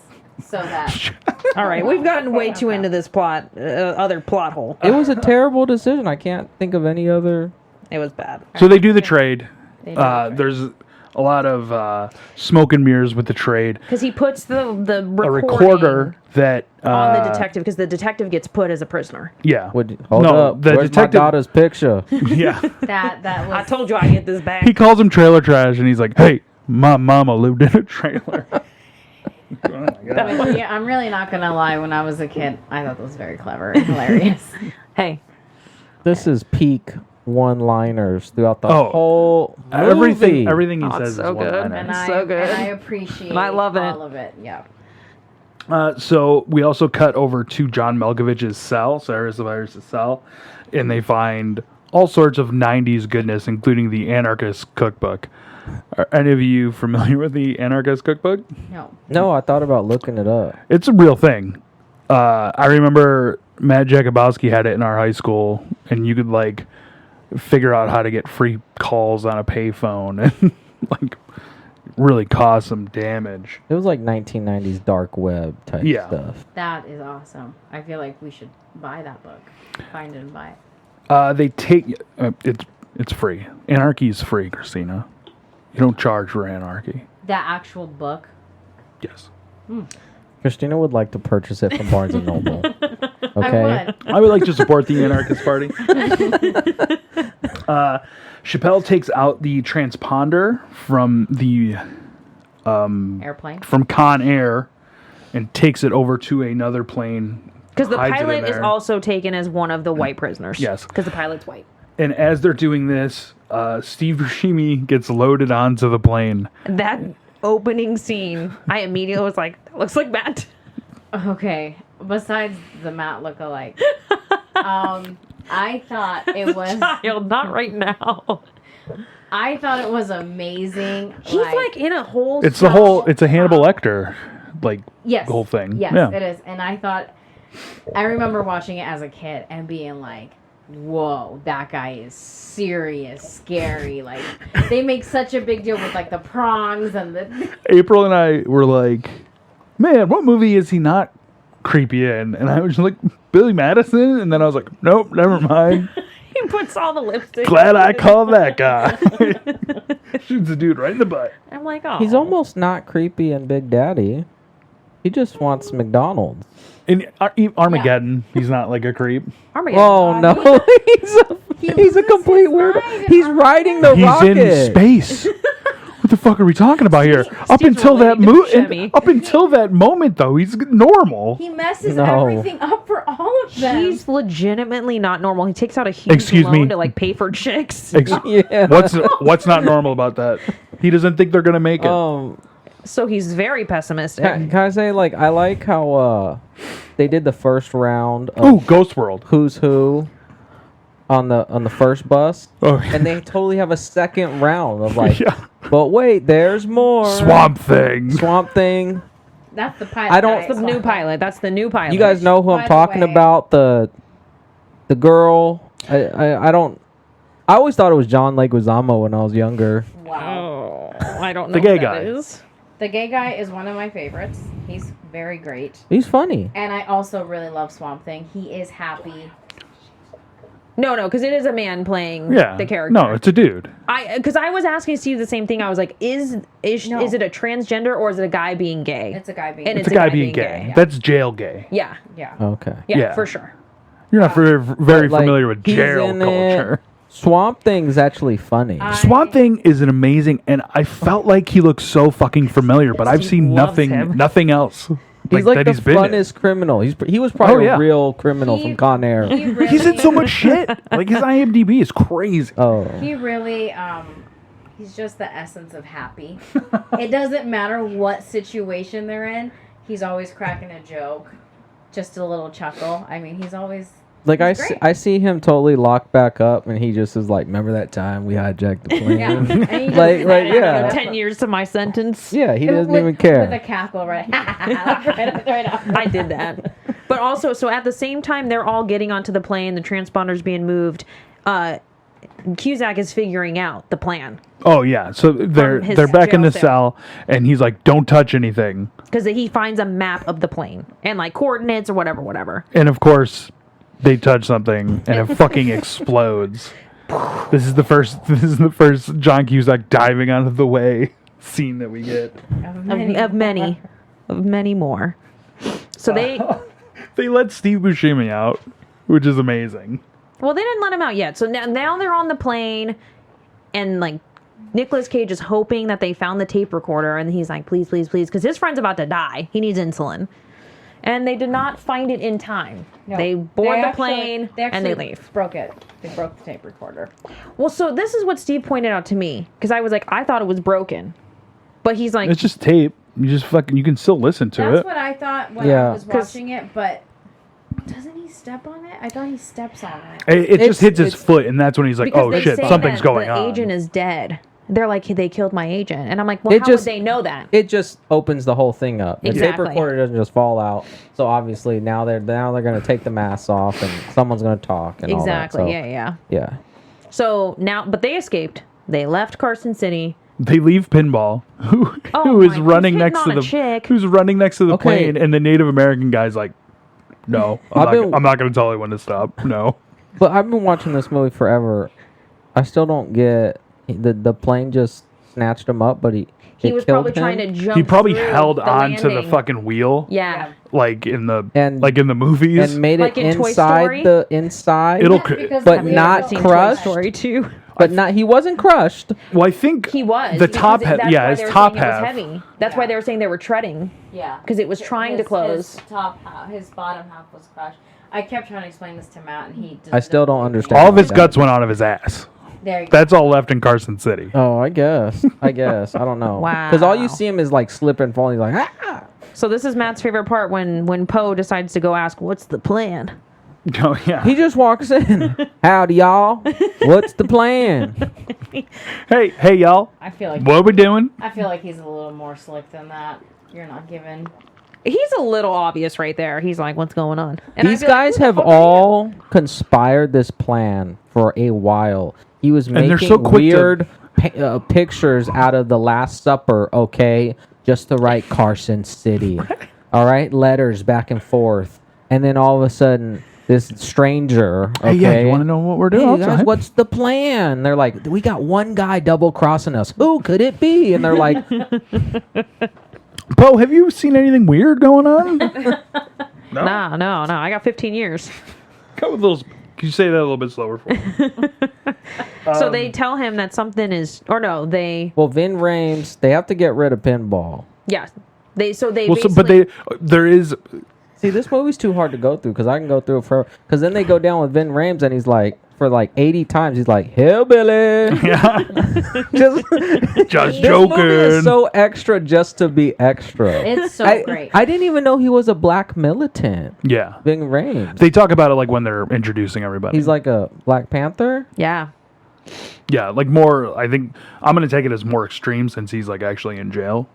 so that All right, we've gotten way too into this other plot hole. It was a terrible decision. I can't think of any other. It was bad. So they do the trade. They do the trade. There's a lot of smoke and mirrors with the trade. Because he puts the A recording recorder that on the detective, because the detective gets put as a prisoner. Yeah. Hold No, up. the Where's detective- my daughter's picture? Yeah. that I was told you I'd get this back. He calls him trailer trash, and he's like, "Hey, my mama lived in a trailer." yeah, I'm really not gonna lie. When I was a kid, I thought that was very clever and hilarious. Hey, This is peak one-liners throughout the Oh, whole movie. Everything he Oh, it's says so is good. one-liner. And So good. I appreciate And I love it. all of it. Yeah. So we also cut over to John Malkovich's cell, Cyrus the Virus' cell, and they find all sorts of 90s goodness, including the Anarchist Cookbook. Are any of you familiar with the Anarchist Cookbook? No. No, I thought about looking it up. It's a real thing. I remember Matt Jakubowski had it in our high school, and you could like figure out how to get free calls on a payphone and like really cause some damage. It was like 1990s dark web type stuff. That is awesome. I feel like we should buy that book. Find it and buy it. They take it's free. Anarchy is free, Christina. You don't charge for Anarchy. That actual book? Yes. Christina would like to purchase it from Barnes & Noble. Okay? I would like to support the Anarchist Party. Chappelle takes out the transponder from the airplane, from Con Air, and takes it over to another plane. Because the pilot is also taken as one of the white prisoners. Yes. Because the pilot's white. And as they're doing this, Steve Buscemi gets loaded onto the plane. That opening scene, I immediately was like, that looks like Matt. Okay. Besides the Matt lookalike, I thought it was child, not right now. I thought it was amazing. He's like in a whole. It's a Hannibal Lecter, like whole thing. Yes, yeah. it is. And I remember watching it as a kid and being like, whoa, that guy is serious, scary. Like, they make such a big deal with like the prongs and the. April and I were like, man, what movie is he not creepy in? And I was just like, Billy Madison? And then I was like, nope, never mind. He puts all the lipstick. Glad I called that guy. Shoots a dude right in the butt. I'm like, oh. He's almost not creepy in Big Daddy. He just wants McDonald's. In Armageddon, he's not like a creep. Armageddon. Oh, no. he's a complete weirdo. He's riding the rocket. He's in space. What the fuck are we talking about here? Up until that moment, though, he's normal. He messes everything up for all of them. He's legitimately not normal. He takes out a huge loan to like pay for chicks. Yeah. What's not normal about that? He doesn't think they're gonna make it. So he's very pessimistic. Can I say, like, I like how they did the first round of Ghost World. Who's Who on the first bus. Oh. And they totally have a second round of like, but wait, there's more. Swamp Thing. That's the pilot. That's the new pilot. That's the new pilot. You guys know who I'm talking about? The girl. I always thought it was John Leguizamo when I was younger. Wow. I don't know the gay who guy. that is. The gay guy is one of my favorites. He's very great. He's funny. And I also really love Swamp Thing. He is happy. No, because it is a man playing the character. No, it's a dude. Because I was asking Steve the same thing. I was like, is it a transgender or is it a guy being gay? It's a guy being gay. It's a guy being gay. Yeah. That's jail gay. Yeah. Okay. Yeah, for sure. You're not very familiar with he's jail in culture. Swamp Thing's actually funny. Swamp Thing is an amazing, and I felt like he looked so fucking familiar, but I've seen nothing else. He's like the he's been funnest criminal. He was probably a real criminal from Con Air. He's in so much shit. Like his IMDb is crazy. Oh. He really, he's just the essence of happy. It doesn't matter what situation they're in. He's always cracking a joke, just a little chuckle. I mean, he's always. Like I see him totally locked back up, and he just is like, "Remember that time we hijacked the plane?" Yeah. 10 years to my sentence. Yeah, he doesn't even care. With a cackle, right? right up. I did that. But also, so at the same time, they're all getting onto the plane. The transponder's being moved. Cusack is figuring out the plan. Oh yeah, so they're back in the cell, and he's like, "Don't touch anything," because he finds a map of the plane and like coordinates or whatever. And of course, they touch something and it fucking explodes. This is the first John Cusack diving out of the way scene that we get. Of many more. So they let Steve Buscemi out, which is amazing. Well, they didn't let him out yet. So now they're on the plane, and like Nicolas Cage is hoping that they found the tape recorder, and he's like, please, because his friend's about to die. He needs insulin. And they did not find it in time. No. They board the plane and they leave. Broke it. They broke the tape recorder. Well, so this is what Steve pointed out to me, because I was like, I thought it was broken, but he's like, it's just tape. You can still listen to it. That's what I thought when I was watching it, but doesn't he step on it? I thought he steps on it. It just hits his foot, and that's when he's like, oh shit, something's going on. The agent is dead. They're like, they killed my agent. And I'm like, well, how would they know that? It just opens the whole thing up. Exactly. The tape recorder doesn't just fall out. So obviously now they're going to take the masks off and someone's going to talk and exactly. all that. So, Yeah. So now, but they escaped. They left Carson City. They leave Pinball, who is running next to the who's running next to the plane, and the Native American guy's like, "No, I'm not going to tell anyone to stop." No. But I've been watching this movie forever. I still don't get the plane just snatched him up, but he was probably trying to jump. He probably held the onto the landing. fucking wheel. Yeah. Like in the movies, and made like it in inside the inside. But not crushed. Toy Story 2. But not. He wasn't crushed. Well, I think he was. The top half. Yeah, his top half. half. It was heavy. That's why they were saying they were treading. Yeah. Because it was trying to close. His top half, his bottom half was crushed. I kept trying to explain this to Matt, and he. I still don't understand. All of his guts went out of his ass. There you That's all left in Carson City. Oh, I guess. I don't know. Wow. Because all you see him is like slip and fall. He's like, ah. So this is Matt's favorite part when Poe decides to go ask, "What's the plan?" Oh yeah. He just walks in. Howdy, y'all. What's the plan? Hey, y'all. I feel like what are we doing? I feel like he's a little more slick than that. You're not giving. He's a little obvious right there. He's like, "What's going on?" And These guys have all conspired this plan for a while. He was making they're so quick weird pictures out of the Last Supper, okay? Just to write Carson City. All right? Letters back and forth. And then all of a sudden, this stranger, okay? Hey, yeah, you want to know what we're doing? Hey, guys, what's the plan? They're like, we got one guy double-crossing us. Who could it be? And they're like... Poe, have you seen anything weird going on? No. No. I got 15 years. Go with little... Can you say that a little bit slower for me? So they tell him that something is... Or no, they... Well, Vin Rames, they have to get rid of Pinball. Yeah. There is... See, this movie's too hard to go through because I can go through it forever. Because then they go down with Vin Rames and he's like, for like 80 times, he's like, "Hillbilly." Yeah. just joking. This movie is so extra just to be extra. It's so great. I didn't even know he was a black militant. Yeah. Vin Rames. They talk about it like when they're introducing everybody. He's like a Black Panther? Yeah. Yeah, like more, I think, I'm going to take it as more extreme since he's like actually in jail.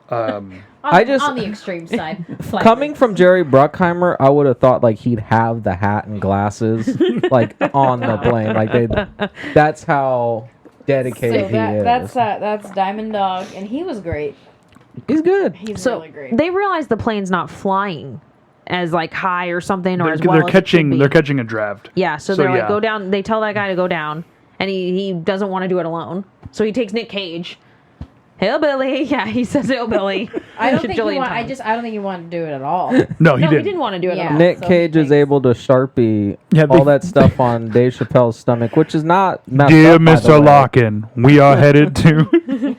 on the extreme side. Coming from Jerry Bruckheimer, I would have thought like he'd have the hat and glasses like on the plane. Like that's how dedicated he is. That's Diamond Dog, and he was great. He's good. He's really great. They realize the plane's not flying as like high or something, or as well they're catching a draft. Yeah, so they're like, go down. They tell that guy to go down, and he doesn't want to do it alone. So he takes Nick Cage. Hillbilly, yeah, he says hillbilly. I don't think he wanted to do it at all. No, he didn't want to do it at all. Nick Cage is able to Sharpie all that stuff on Dave Chappelle's stomach, which is not messed Dear up, Mr. Larkin, we are headed to...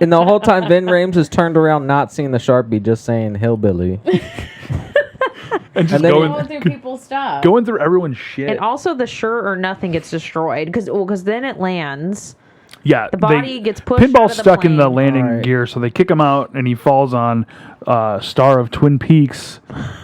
And the whole time Vin Rames is turned around not seeing the Sharpie, just saying hillbilly. And just going through people's stuff. Going through everyone's shit. And also the sure or nothing gets destroyed because then it lands. Yeah, the body gets pushed. Pinball's out of the stuck in the plane. landing gear, so they kick him out, and he falls on Star of Twin Peaks,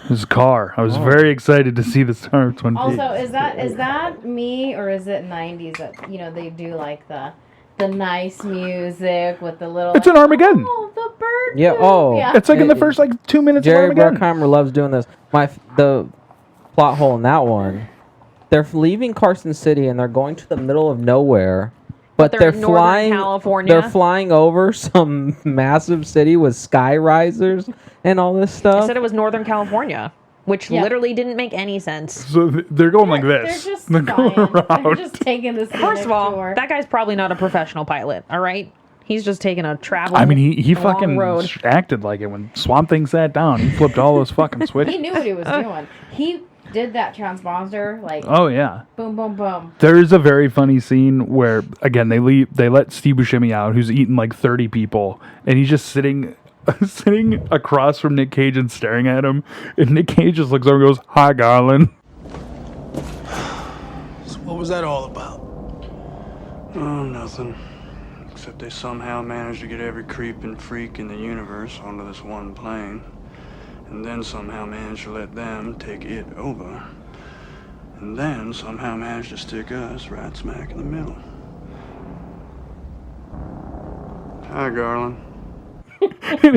his car. I was very excited to see the Star of Twin Peaks. Also, is that me or is it 90s that they do like the nice music with the little? It's an Armageddon. Oh, the bird. Yeah. Oh, yeah. It's like in the first 2 minutes. Jerry of Armageddon. Bruckheimer loves doing this. The plot hole in that one. They're leaving Carson City and they're going to the middle of nowhere. But they're in flying. California. They're flying over some massive city with sky risers and all this stuff. They said it was Northern California, which literally didn't make any sense. So they're going like this. They're just they're going around. They're just taking this. First of all, tour. that guy's probably not a professional pilot. All right, he's just taking a travel. I mean, he fucking road. acted like it when Swamp Thing sat down. He flipped all those fucking switches. He knew what he was doing. He did that transponder like. Oh yeah. Boom, boom, boom. There is a very funny scene where again they let Steve Buscemi out, who's eaten like 30 people, and he's just sitting across from Nick Cage and staring at him, and Nick Cage just looks over and goes, "Hi, Garland." So what was that all about? Oh, nothing. Except they somehow managed to get every creep and freak in the universe onto this one plane. And then somehow managed to let them take it over. And then somehow managed to stick us right smack in the middle. Hi, Garland.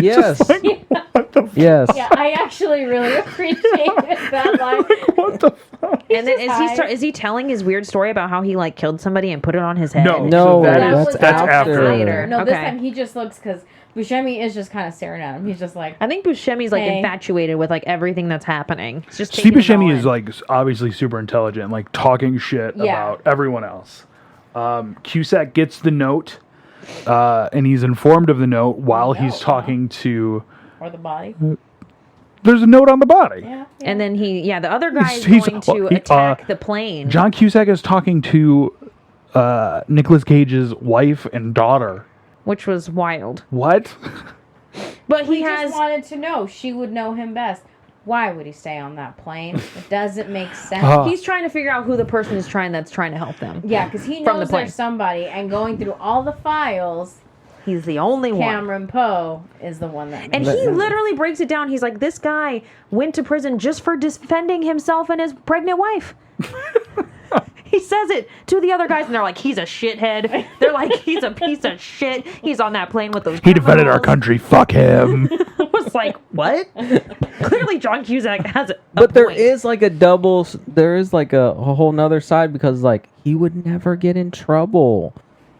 Yes. Yes. Yeah, I actually really appreciated that line. What the fuck? And then is he telling his weird story about how he like killed somebody and put it on his head? No, No, that's after. later. No, this Okay. time he just looks because Buscemi is just kind of staring at him. He's just like, I think Buscemi's like Hey. infatuated with like everything that's happening. He's just Steve taking it all Buscemi in. is like obviously super intelligent, like talking shit Yeah. about everyone else. Cusack gets the note, and he's informed of the note while he's talking to. or the body. There's a note on the body. Yeah. And then the other guy is He's- going to attack the plane. John Cusack is talking to Nicolas Cage's wife and daughter. Which was wild. What? But He just wanted to know. She would know him best. Why would he stay on that plane? It doesn't make sense. He's trying to figure out who the person is that's trying to help them. Yeah, because he From the knows plane. there's somebody, and going through all the files, He's the only one. Cameron Poe is the one that. And makes he sense. literally breaks it down. He's like, this guy went to prison just for defending himself and his pregnant wife. He says it to the other guys, and they're like, he's a shithead. They're like, he's a piece of shit. He's on that plane with those He defended our criminals. country. Fuck him. I was like, what? Clearly, John Cusack has a But there point. is like there is like a whole nother side because like he would never get in trouble.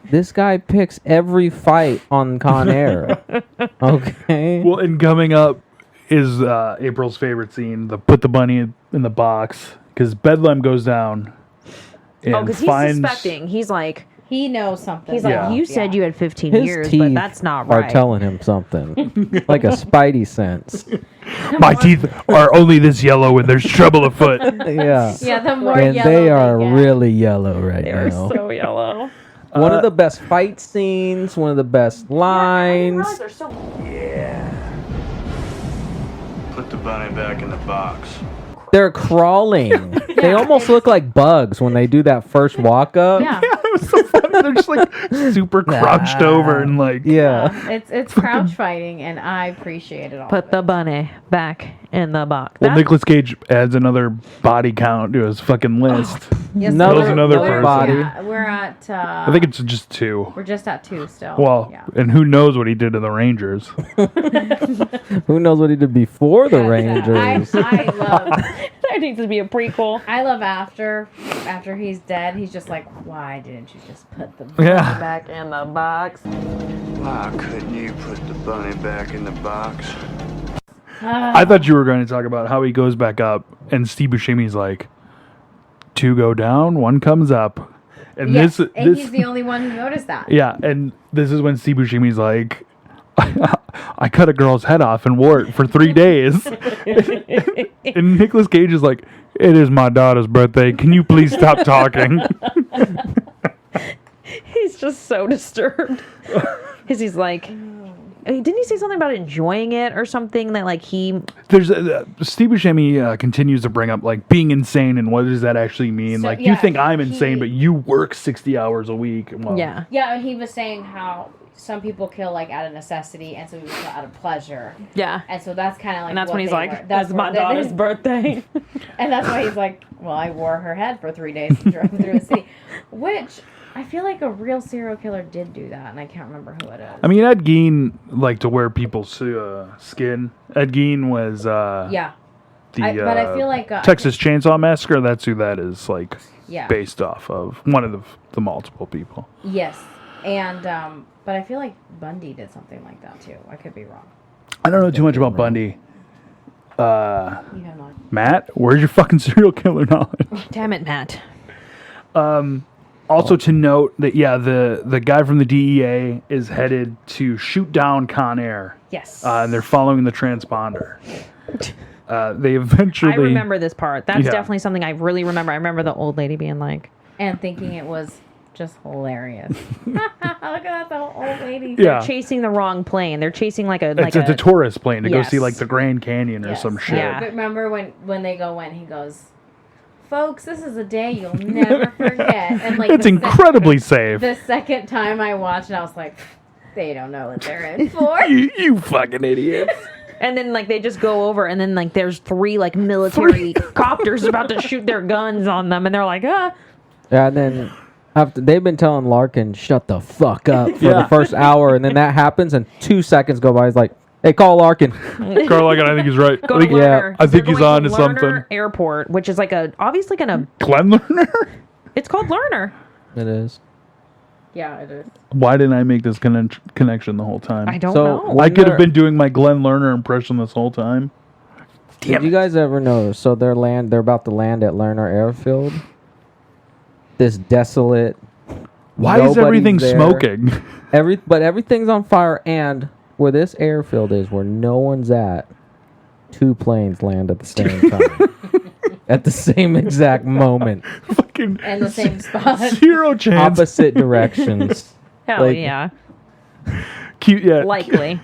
This guy picks every fight on Con Air. Okay. Well, and coming up is April's favorite scene: the put the bunny in the box because Bedlam goes down. And Oh, because he's suspecting. He's like, he knows something. He's Yeah. like, you said you had 15 His years, teeth but that's not are right. telling him something, like a spidey sense. My teeth are only this yellow when there's trouble afoot. Yeah. Yeah, the more And yellow they are get. really yellow right They are now. so yellow. One of the best fight scenes, one of the best lines. Put the bunny back in the box. They're crawling. They almost look like bugs when they do that first walk up. Yeah. It was so funny. They're just like super crouched over and like. Yeah. It's crouch fighting, and I appreciate it all. Put the bunny back in the box. Well, That- Nicolas Cage adds another body count to his fucking list. Yes, Kills another person. body. Yeah, we're at. I think it's just 2. We're just at 2 still. Well, yeah. and who knows what he did to the Rangers? Who knows what he did before the Rangers? I love. there needs to be a prequel. I love after he's dead. He's just like, why didn't you just put the bunny Yeah. back in the box? Why couldn't you put the bunny back in the box? I thought you were going to talk about how he goes back up and Steve Buscemi's like, 2 go down, 1 comes up. And Yes, this and he's the only one who noticed that. yeah, and this is when Steve Buscemi's like, I cut a girl's head off and wore it for 3 days. And Nicolas Cage is like, it is my daughter's birthday. Can you please stop talking? He's just so disturbed. Because he's like, didn't he say something about enjoying it or something that like he... There's Steve Buscemi continues to bring up like being insane and what does that actually mean? So, like you yeah, think I'm insane, he- but you work 60 hours a week. Well, Yeah. Yeah, and he was saying how some people kill like out of necessity, and some people kill out of pleasure. Yeah. And so that's kind of like. And that's what when he's they like, were. that's my what- daughter's birthday. And that's why he's like, well, I wore her head for 3 days driving through the city, which I feel like a real serial killer did do that, and I can't remember who it is. I mean, Ed Gein liked to wear people's skin. Ed Gein was Yeah. the but I feel like Texas Chainsaw Massacre. That's who that is like Yeah. based off of. One of the multiple people. Yes, and but I feel like Bundy did something like that too. I could be wrong. I don't know too much about Bundy. You have not. Matt, where's your fucking serial killer knowledge? Damn it, Matt. Also to note that the guy from the DEA is headed to shoot down Con Air. Yes. And they're following the transponder. They eventually. I remember this part. That's Yeah. definitely something I really remember. I remember the old lady being like... And thinking it was just hilarious. Look at that, the old lady. Yeah. They're chasing the wrong plane. They're chasing like a... It's a tourist plane to go see Yes. like the Grand Canyon or Yes. some shit. Yeah. But remember when they go in, he goes, "Folks, this is a day you'll never forget." And like It's the incredibly safe. The second time I watched it, I was like, they don't know what they're in for. You fucking idiots. And then like they just go over and then like there's 3 like military copters about to shoot their guns on them and they're like, ah. Yeah, and then After they've been telling Larkin, shut the fuck up for the first hour, and then that happens, and 2 seconds go by. He's like, hey, call Larkin. Call Larkin, I think he's right. Go to Lerner. I think he's on to Lerner something. Airport, which is like obviously gonna. Glenn Lerner? It's called Lerner. It is. Yeah, it is. Why didn't I make this connection the whole time? I don't know. I could have been doing my Glenn Lerner impression this whole time. Did you guys ever notice? So they're about to land at Lerner Airfield. This desolate. Why is everything there. smoking? But everything's on fire, and where this airfield is, where no one's at, 2 planes land at the same time. At the same exact moment. Fucking And the same spot. 0 chance. Opposite directions. Hell yeah. Cute, yeah. Likely.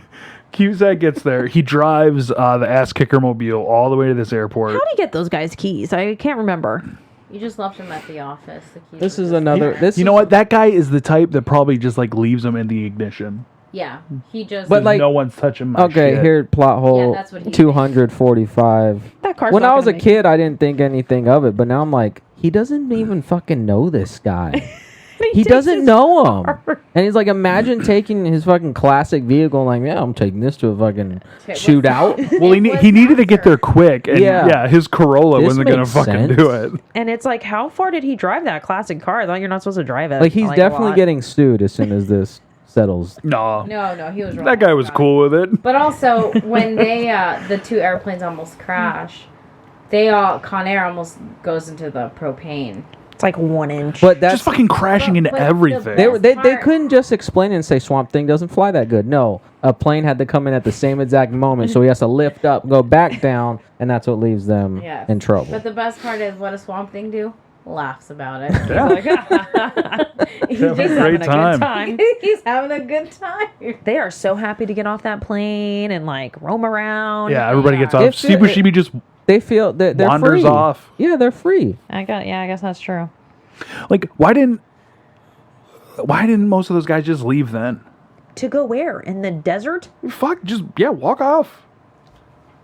Cusack gets there. He drives the ass kicker mobile all the way to this airport. How do you get those guys' keys? I can't remember. You just left him at the office. The keys This were is just another. there. This You know what? That guy is the type that probably just like leaves them in the ignition. Yeah, he just. But like, no one's touching my okay, shit. here plot hole. that's what he 245. That car's When not I was a gonna make kid, I didn't think anything of it, but now I'm like, he doesn't even fucking know this guy. He doesn't know him. And he's like, imagine taking his fucking classic vehicle and like, yeah, I'm taking this to a fucking shootout. Well, he needed to get there quick, and Yeah. his Corolla This wasn't gonna makes fucking sense. do it. And it's like, how far did he drive that classic car? I thought you're not supposed to drive it. Like, he's a definitely lot. getting sued as soon as this settles. No, No, he was wrong. that guy was cool with it. But also, when they the 2 airplanes almost crash, Con Air almost goes into the propane. It's like 1 inch. But that's just fucking crashing into but everything. they couldn't just explain it and say Swamp Thing doesn't fly that good. No, a plane had to come in at the same exact moment, so he has to lift up, go back down, and that's what leaves them Yes. in trouble. But the best part is, what does Swamp Thing do? Laughs about it. Yeah. He's Having a great time. He's having a good time. They are so happy to get off that plane and like roam around. Yeah, everybody gets off. If Steve it- Buscemi just They feel that they're wanders free. off. Yeah, they're free. I guess that's true. Like, why didn't most of those guys just leave then? To go where? In the desert? Fuck, just walk off.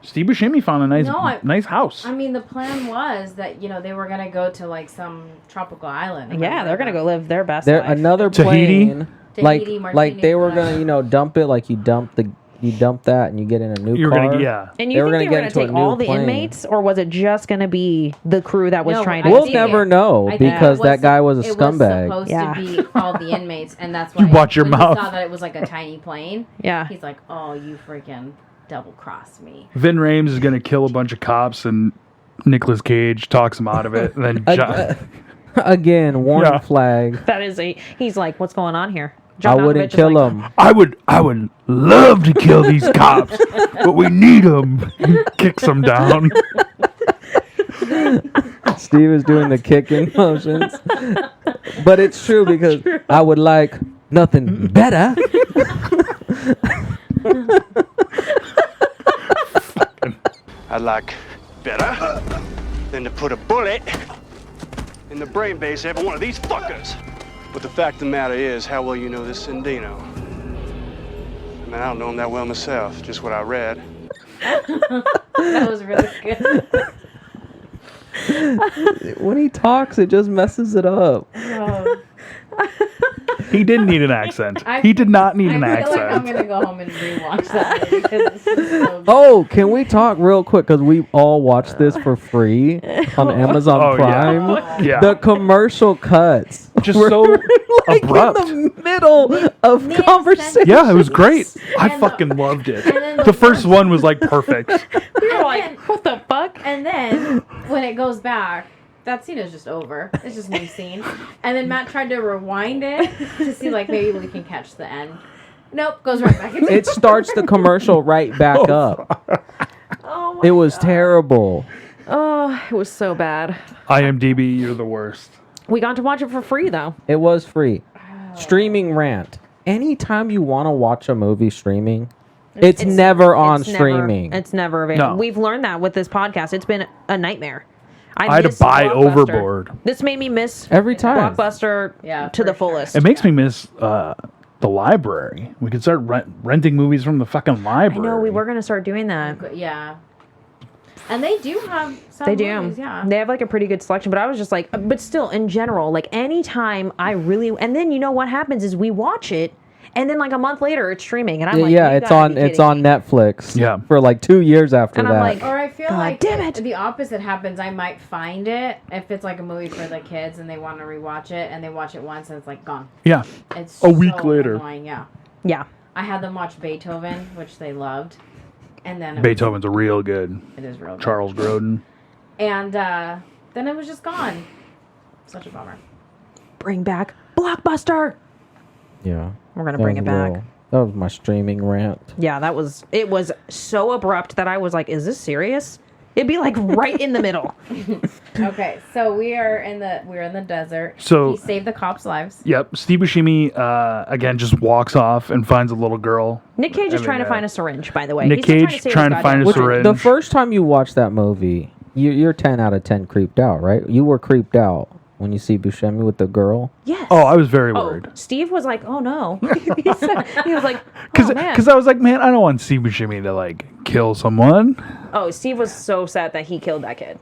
Steve Buscemi found a nice house. I mean, the plan was that they were gonna go to like some tropical island. Yeah, they're gonna go live their best There life. another Tahiti? plane, Tahiti, like they were Martinique, gonna dump it like you dump that and you get in a new You were car. gonna, yeah. And you They were think they gonna were get going to into a take all new the plane. inmates, or was it just going to be the crew that was No, trying I to We'll think never it- know I think because it was that guy was a it scumbag. Was supposed Yeah. to be called the inmates, and that's why You watch your when mouth. He saw that it was like a tiny plane. Yeah. He's like, "Oh, you freaking double crossed me." Vin Rames is gonna kill a bunch of cops, and Nicolas Cage talks him out of it. And then John, Again, warning Yeah. flag. That is he's like, what's going on here? I John wouldn't Malkovich is kill like, him. I would love to kill these cops, but we need them. Kicks them down. Steve is doing the kicking motions. But it's true because I would like nothing better. I'd like better than to put a bullet in the brain base of every one of these fuckers. But the fact of the matter is, how well you know this Sandino? I mean, I don't know him that well myself, just what I read. That was really good. When he talks, it just messes it up. Oh. He didn't need an accent. He did not need an I feel accent. like I'm gonna go home and rewatch that movie because this is so good. Oh, can we talk real quick? Because we all watched this for free on Amazon Oh, yeah. Prime. Yeah. The commercial cuts. Just were so like abrupt. in the middle of conversation. Yeah, it was great. I And fucking loved it. and then The first one was like perfect. we were like, what the fuck? And then when it goes back, that scene is just over. It's just a new scene. And then Matt tried to rewind it to see like maybe we can catch the end. Nope, goes right back into It starts the commercial right back up. Oh my It was God. terrible. Oh, it was so bad. IMDb, you're the worst. We got to watch it for free though. It was free. Streaming rant. Anytime you want to watch a movie streaming, it's never on it's never- streaming. It's never available. No. We've learned that with this podcast. It's been a nightmare. I had to miss buy Blockbuster. Overboard. This made me miss Every time. Blockbuster Yeah, to the for sure. fullest. It makes me miss the library. We could start renting movies from the fucking I library. know we were gonna start doing that. Yeah. And they do have some They do. movies, yeah. They have like a pretty good selection, but I was just like, but still, in general, like anytime I really, and then you know what happens is we watch it, and then like a month later it's streaming, and I'm like, yeah, you it's gotta be on kidding me. Netflix. Yeah. For like 2 years after And that. I'm like, Or I feel God like damn it. the opposite happens. I might find it if it's like a movie for the kids and they want to rewatch it, and they watch it once and it's like gone. Yeah. It's A week so later. annoying, yeah. Yeah. I had them watch Beethoven, which they loved, and then Beethoven's a real good. It is real good. Charles Grodin. And then it was just gone. Such a bummer. Bring back Blockbuster. Yeah. We're gonna That bring was it back. that was my streaming rant. Yeah, it was so abrupt that I was like, is this serious? It'd be like right in the middle. Okay, so we're in the desert. So- he saved the cops' lives. Yep. Steve Buscemi, again, just walks off and finds a little girl. Nick Cage is I trying mean, to find a syringe, by the way. Nick He's still Cage save trying his to find a goddamn syringe. The first time you watch that movie, you're 10 out of 10 creeped out, right? You were creeped out when you see Buscemi with the girl. Yes. Oh, I was very worried. Steve was like, oh no. he was like, oh man. Because I was like, man, I don't want Steve Buscemi to like kill someone. Oh, Steve was so sad that he killed that kid.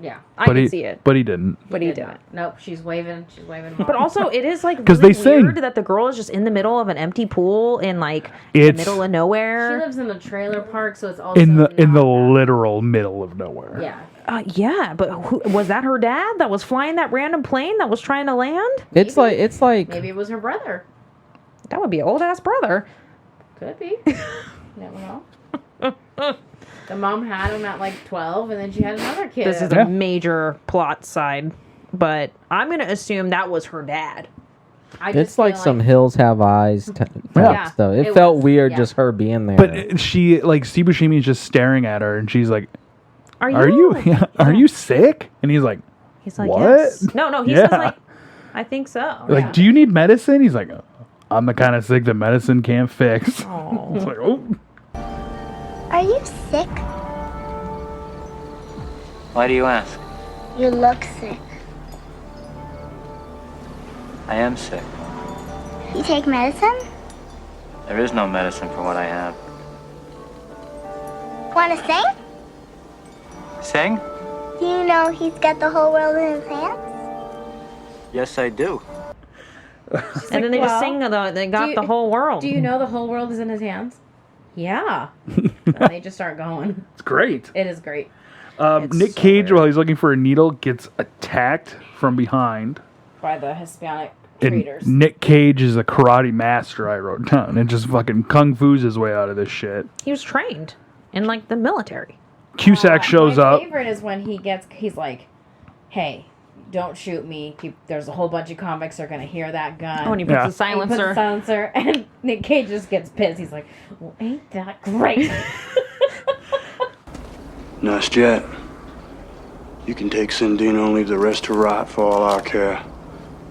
Yeah. I could see it. But he didn't. But he didn't. Nope, she's waving. But also, it is like 'Cause really they sing. weird that the girl is just in the middle of an empty pool in like It's- the middle of nowhere. She lives in a trailer park, so it's also In the literal middle of nowhere. yeah. Yeah, but was that her dad that was flying that random plane that was trying to land? It's like Maybe it was her brother. That would be an old ass brother. Could be. Never know. The mom had him at like 12, and then she had another kid. This is a major plot side, but I'm gonna assume that was her dad. it's like some Hills Have Eyes type Yeah. stuff. It, It felt was, weird yeah. just her being there. But she, like, Steve Buscemi is just staring at her, and she's like, Are you? Are you sick? And he's like, He's like, what? yes. No, he Yeah. says like, I think so. Like, do you need medicine? He's like, I'm the kind of sick that medicine can't fix. It's like, oh. Are you sick? Why do you ask? You look sick. I am sick. You take medicine? There is no medicine for what I have. Want to sing? Sing? Do you know he's got the whole world in his hands? Yes, I do. And then they just sing they got the whole world. Do you know the whole world is in his hands? Yeah. And they just start going. It's great. It is great. Nick Cage, while he's looking for a needle, gets attacked from behind. By the Hispanic And traders. Nick Cage is a karate master, I wrote down, and just fucking kung fu's his way out of this shit. He was trained in like the military. Cusack shows My up. favorite is when he's like, hey, don't shoot me. There's a whole bunch of convicts that are going to hear that gun. Oh, and he puts the He puts silencer. the silencer, and Nick Cage just gets pissed. He's like, well, ain't that great? Nice jet. You can take Sindino and leave the rest to rot for all our care.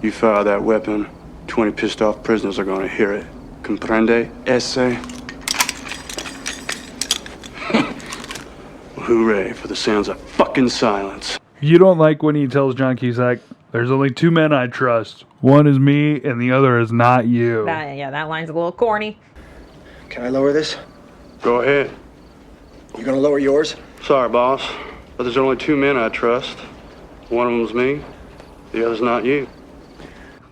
You fire that weapon, 20 pissed off prisoners are gonna hear it. Comprende, ese? Hooray for the sounds of fucking silence. You don't like when he tells John Cusack, there's only two men I trust. One is me, and the other is not you. That line's a little corny. Can I lower this? Go ahead. You gonna lower yours? Sorry, boss, but there's only two men I trust. One of them's me, the other's not you.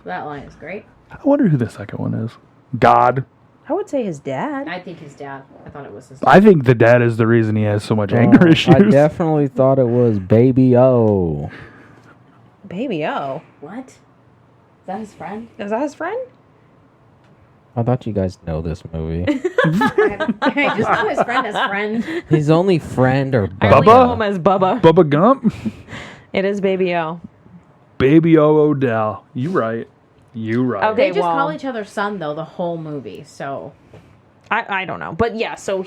That line is great. I wonder who the second one is. God. I would say his dad. I think his dad. I thought it was his I think the dad is the reason he has so much anger issues. I definitely thought it was Baby O. Baby O. What? Is that his friend? Is that his friend? I thought you guys know this movie. I just know his friend as friend. His only friend or I only know him Bubba? as Bubba. Bubba Gump? It is Baby O. Baby O Odell. You right. You right. Okay, They just well- call each other son, though, the whole movie, so... I don't know. But yeah, so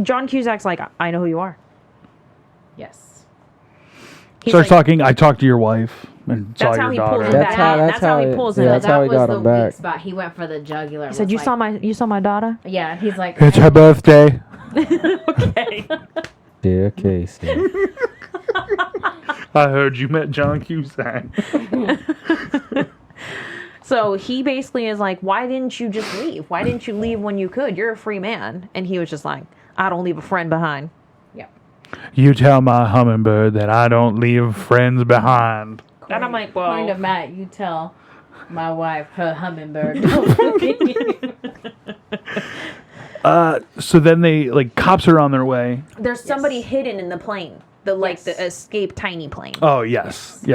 John Cusack's like, I know who you are. Yes. Starts talking, I talked to your wife and saw That's your how he daughter. pulls him back. That's how he pulls him yeah, back. that's how he was got the him back. weak spot. He went for the jugular. He said, you saw my daughter? Yeah, he's like... It's her birthday. Okay. Dear Casey. I heard you met John Cusack. So he basically is like, why didn't you just leave? Why didn't you leave when you could? You're a free man. And he was just like, I don't leave a friend behind. Yep. You tell my hummingbird that I don't leave friends behind. And I'm like, well. According to Matt, you tell my wife her hummingbird don't look at you. So then they, like, cops are on their way. There's somebody hidden in the plane. The escape tiny plane. Oh, yes.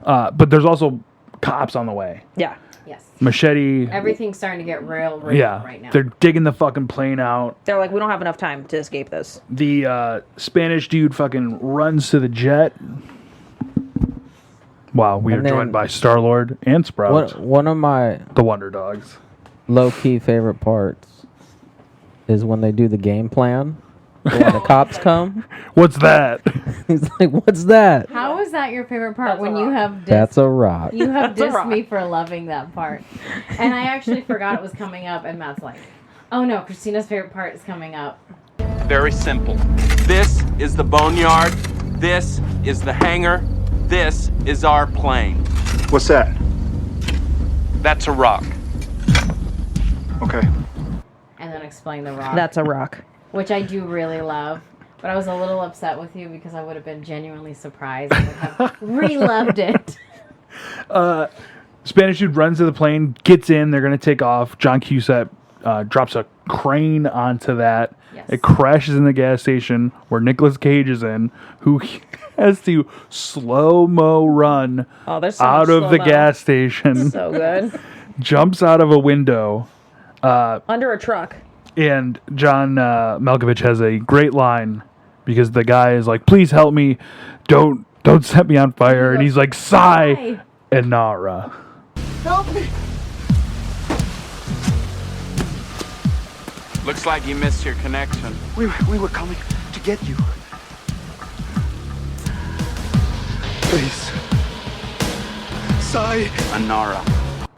But there's also cops on the way. Yeah. Yes. Machete. Everything's starting to get real right now. They're digging the fucking plane out. They're like, we don't have enough time to escape this. The Spanish dude fucking runs to the jet. Wow, we are joined by Star-Lord and Sprout. One of my the Wonder Dogs. Low-key favorite parts is when they do the game plan. When the cops come. What's that? He's like, what's that? How is that your favorite part when you have That's a rock. You have dissed me for loving that part. And I actually forgot it was coming up, and Matt's like, oh no, Christina's favorite part is coming up. Very simple. This is the boneyard. This is the hangar. This is our plane. What's that? That's a rock. Okay. And then explain the rock. That's a rock. Which I do really love. But I was a little upset with you because I would have been genuinely surprised and would have re-loved it. Spanish dude runs to the plane, gets in, they're going to take off. John Cusack drops a crane onto that. Yes. It crashes in the gas station where Nicolas Cage is in, who has to slow-mo run out of the gas station. So good. Jumps out of a window. Under a truck. And John Malkovich has a great line because the guy is like, please help me. Don't set me on fire. And he's like, sigh and Nara. Help me. Looks like you missed your connection. We were coming to get you. Please. Sigh. Anara.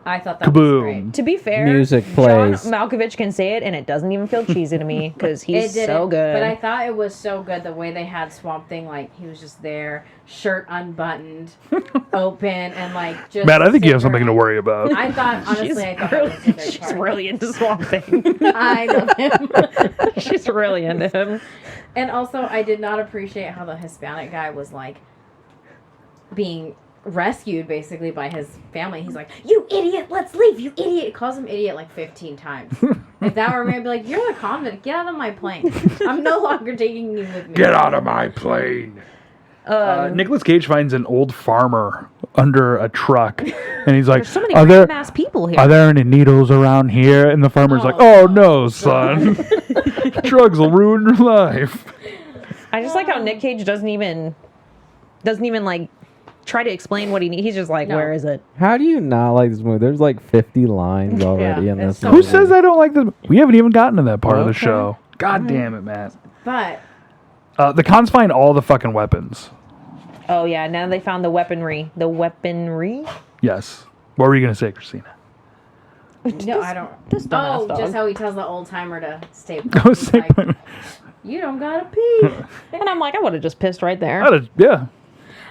I thought that Kaboom. was great. To be fair, Music plays. John Malkovich can say it, and it doesn't even feel cheesy to me because he's so good. But I thought it was so good the way they had Swamp Thing, like he was just there, shirt unbuttoned, open, and like just. Matt, I think you have something to worry about. I thought honestly, I thought that was a great she's part. really into Swamp Thing. I love him. She's really into him. And also, I did not appreciate how the Hispanic guy was like being rescued basically by his family. He's like, you idiot, let's leave, you idiot. He calls him idiot like 15 times. If that were me, I'd be like, you're the convict, get out of my plane. I'm no longer taking you with me. Get out of my plane. Nicolas Cage finds an old farmer under a truck, and he's like, There's so many are there random-ass people here. Are there any needles around here? And the farmer's like, oh no, son. Drugs will ruin your life. I just like how Nick Cage doesn't even like try to explain what he needs. He's just like, where is it? How do you not like this movie? There's like 50 lines already in this Who movie. says I don't like this? We haven't even gotten to that part of the Okay. show. God damn it, Matt. But The cons find all the fucking weapons. Oh yeah, now they found the weaponry. The weaponry? Yes. What were you going to say, Christina? no, I don't. Just dumbass dog. Just how he tells the old timer to stay. Go say Like, you don't gotta pee. And I'm like, I would have just pissed right there. Yeah.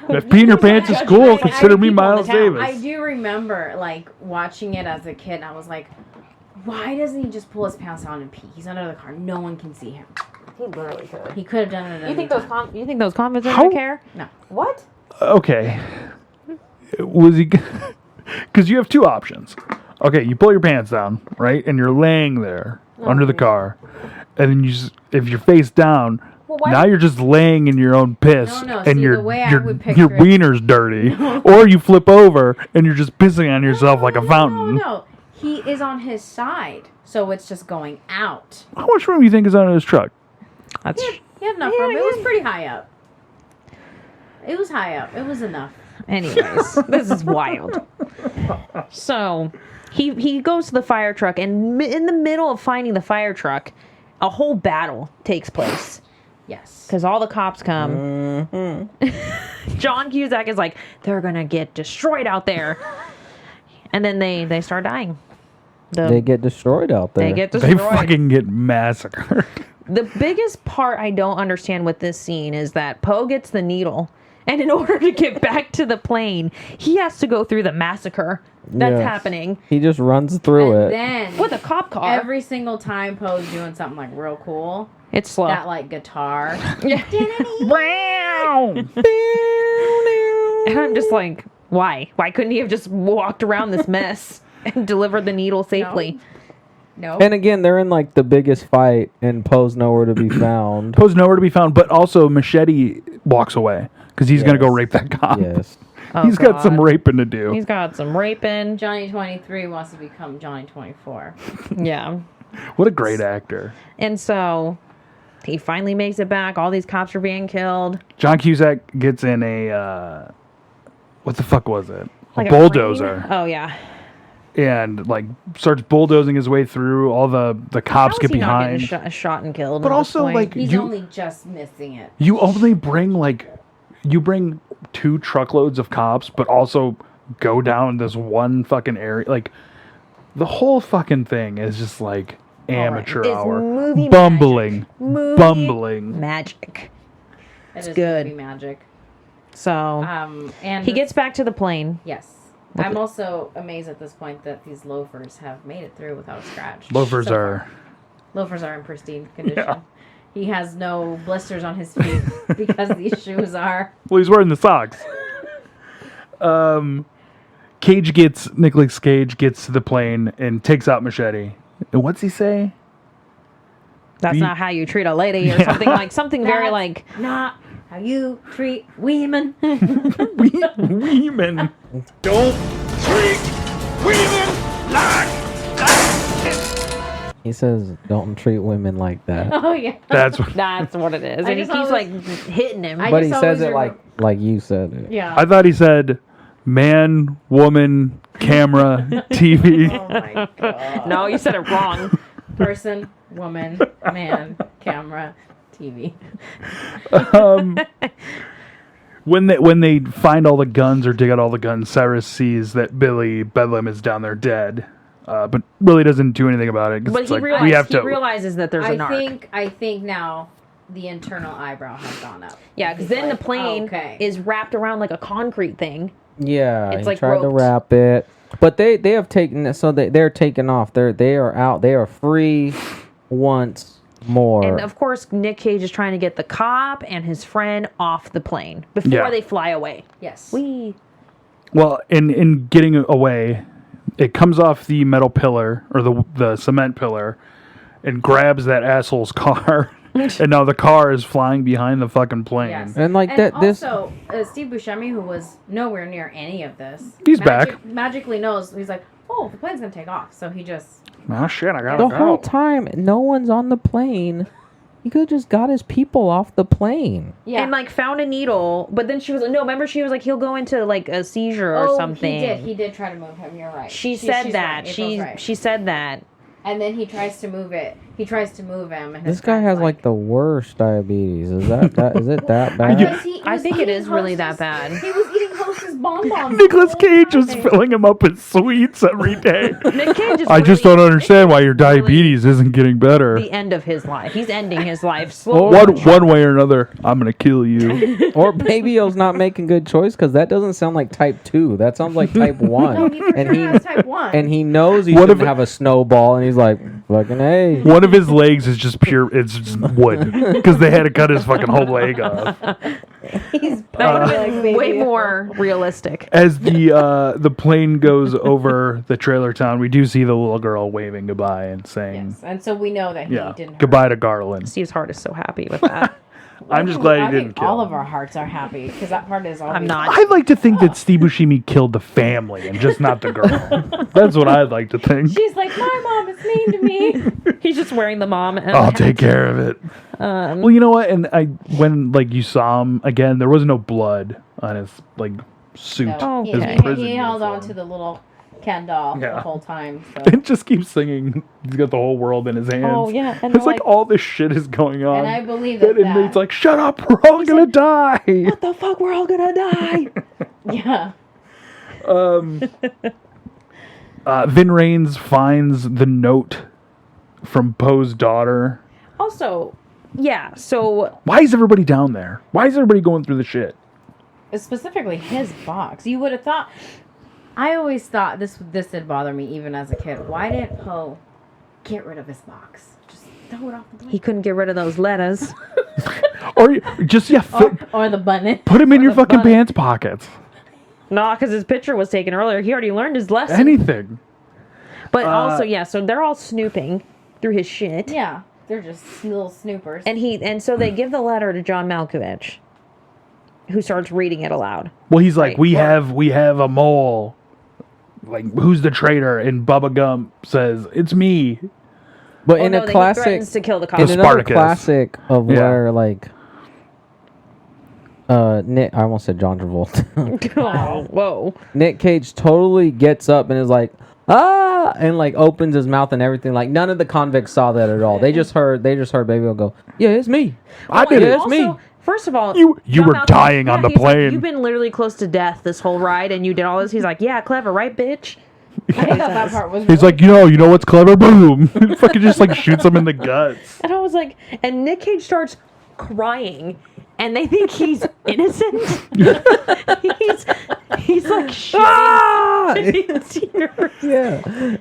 If peeing your pants is cool, consider me Miles Davis. I do remember like watching it as a kid, and I was like, why doesn't he just pull his pants down and pee? He's under the car. No one can see him. He literally could. He could have done it. You think those convicts are How- gonna care? No. What? Okay. Was he... Because you have two options. Okay, you pull your pants down, right? And you're laying there under the car. And then you just... If you're face down... why- now you're just laying in your own piss, No, and see, your the way I your would your picture it- wiener's dirty, or you flip over and you're just pissing on yourself like a fountain. No. He is on his side, so it's just going out. How much room do you think is under his truck? That's He had enough room. It was pretty high up. It was high up. It was enough. Anyways, this is wild. So he goes to the fire truck, and in the middle of finding the fire truck, a whole battle takes place. Yes. Because all the cops come. John Cusack is like, they're going to get destroyed out there. And then they start dying. They get destroyed out there. They get They destroyed. fucking get massacred. The biggest part I don't understand with this scene is that Poe gets the needle, and in order to get back to the plane, he has to go through the massacre that's happening. He just runs through And it. then With a cop car. every single time Poe's doing something like real cool, It's slow. that like guitar. Wow. And I'm just like, why? Why couldn't he have just walked around this mess and delivered the needle safely? No. And again, they're in like the biggest fight, and Poe's nowhere to be found. Poe's nowhere to be found, but also Machete walks away because he's gonna go rape that cop. Yes. Oh, He's got some God. raping to do. He's got some raping. Johnny 23 wants to become Johnny 24. Yeah. What a great actor. And so he finally makes it back. All these cops are being killed. John Cusack gets in a what the fuck was it? Like a bulldozer. Oh, yeah. And like starts bulldozing his way through. All the cops How get is he not behind. getting shot and killed? But at this also, point? like, He's you- only just missing it. You only bring you bring 2 truckloads of cops, but also go down this one fucking area. Like the whole fucking thing is just like amateur It's hour, movie bumbling, Movie bumbling. magic. It's good. Movie magic. So And he gets back to the plane. Yes. I'm also amazed at this point that these loafers have made it through without a scratch. Loafers so are. far. Loafers are in pristine condition. Yeah. He has no blisters on his feet because these shoes are. Well, he's wearing the socks. Nicolas Cage gets to the plane and takes out Machete. And what's he say? That's not how you treat a lady, or Yeah. something very That's like not how you treat women. Women. Don't treat women like He says, "Don't treat women like that." Oh yeah. That's what it is, I and he just keeps always- like hitting him. I But he just says always it like you said it. Yeah. I thought he said man, woman, camera, TV. Oh my god. No, you said it wrong. Person, woman, man, camera, TV. When they find all the guns or dig out all the guns, Cyrus sees that Billy Bedlam is down there dead, but really doesn't do anything about it. 'Cause But it's he, like, realized, we have to. realizes that there's a narc. I think now the internal eyebrow has gone up. Yeah, because He's then like, the plane okay. is wrapped around like a concrete thing. Yeah, It's he like tried to roped. wrap it, but they have taken it, so they're taken off. They are out. They are free once more. And of course, Nick Cage is trying to get the cop and his friend off the plane before Yeah. they fly away. Yes. Well, in getting away, it comes off the metal pillar or the cement pillar, and grabs that asshole's car. And now the car is flying behind the fucking plane. Yes. And like that, also, Steve Buscemi, who was nowhere near any of this, He's back. Magically knows. He's like, oh, the plane's gonna take off. So he just. Oh shit! I the gotta whole go. time, no one's on the plane. He could have just got his people off the plane. Yeah. And like found a needle, but then she was like, no, remember she was like, he'll go into like a seizure or something. He did try to move him. You're right. She said she's that. Right. April's right. She said that. And then he tries to move it. He tries to move him. And This guy has like the worst diabetes. Is that is it that bad? Because he I was think it eating is really that Hostess- bad. He was eating Hostess bonbons. Nicolas Cage was filling him up with sweets every day. Nick Cage is I just really don't understand why your diabetes isn't getting better. the end of his life. He's ending his life slowly. One way or another, I'm gonna kill you. Or maybe he's not making good choice because that doesn't sound like type 2. That sounds like type 1. No, he was type 1. And he knows he What shouldn't if- have a snowball, and he's like, fucking A. One of his legs is just pure. It's just wood because they had to cut his fucking whole leg off. He's That would have been way more realistic. As the plane goes over the trailer town, we do see the little girl waving goodbye and saying, And so we know that he "Yeah, didn't. goodbye to Garland." Steve's heart is so happy with that. I'm just glad he I didn't think kill all him. of our hearts are happy because that part is all. I'm not. I'd like to think that Steve Buscemi killed the family and just not the girl. That's what I'd like to think. She's like, my mom is mean to me. He's just wearing the mom. And I'll take care of it. Well, you know what? And when you saw him again, there was no blood on his suit. No, his he prison held on uniform. to the little Ken doll Yeah. the whole time. So. It just keeps singing. He's got the whole world in his hands. Oh, yeah, and It's like all this shit is going on. And I believe that. And inmate's like, shut up, we're all gonna die. What the fuck? We're all gonna die. Yeah. Vin Raines finds the note from Poe's daughter. Also, yeah. So Why is everybody down there? Why is everybody going through the shit? Specifically his box. You would have thought. I always thought this did bother me even as a kid. Why didn't Poe get rid of his box? Just throw it off the door. He couldn't get rid of those letters. Or just or the button. Put them in your fucking pants pockets. No, because his picture was taken earlier. He already learned his lesson. Anything. But also, yeah, so they're all snooping through his shit. Yeah, they're just little snoopers. And so they give the letter to John Malkovich, who starts reading it aloud. Well, he's like, Right. we have a mole. Like, who's the traitor? And Bubba Gump says, it's me. But Oh, in no, a then he classic, threatens to kill the cop. in another Spartacus. classic of Yeah. where like, Nick, I almost said John Travolta. Oh, whoa. Nick Cage totally gets up and is like, ah, and like opens his mouth and everything. Like none of the convicts saw that at all. They just heard Baby Will go, yeah, it's me. I did Yeah, it. it's me. First of all, You John were Malkovich- dying on the he's like, plane. You've been literally close to death this whole ride, and you did all this. He's like, yeah, clever, right, bitch? I thought that part was. He's like, you know what's clever? Boom. Fucking just like shoots him in the guts. And I was like, and Nick Cage starts crying, and they think he's innocent. he's like shedding tears. Yeah.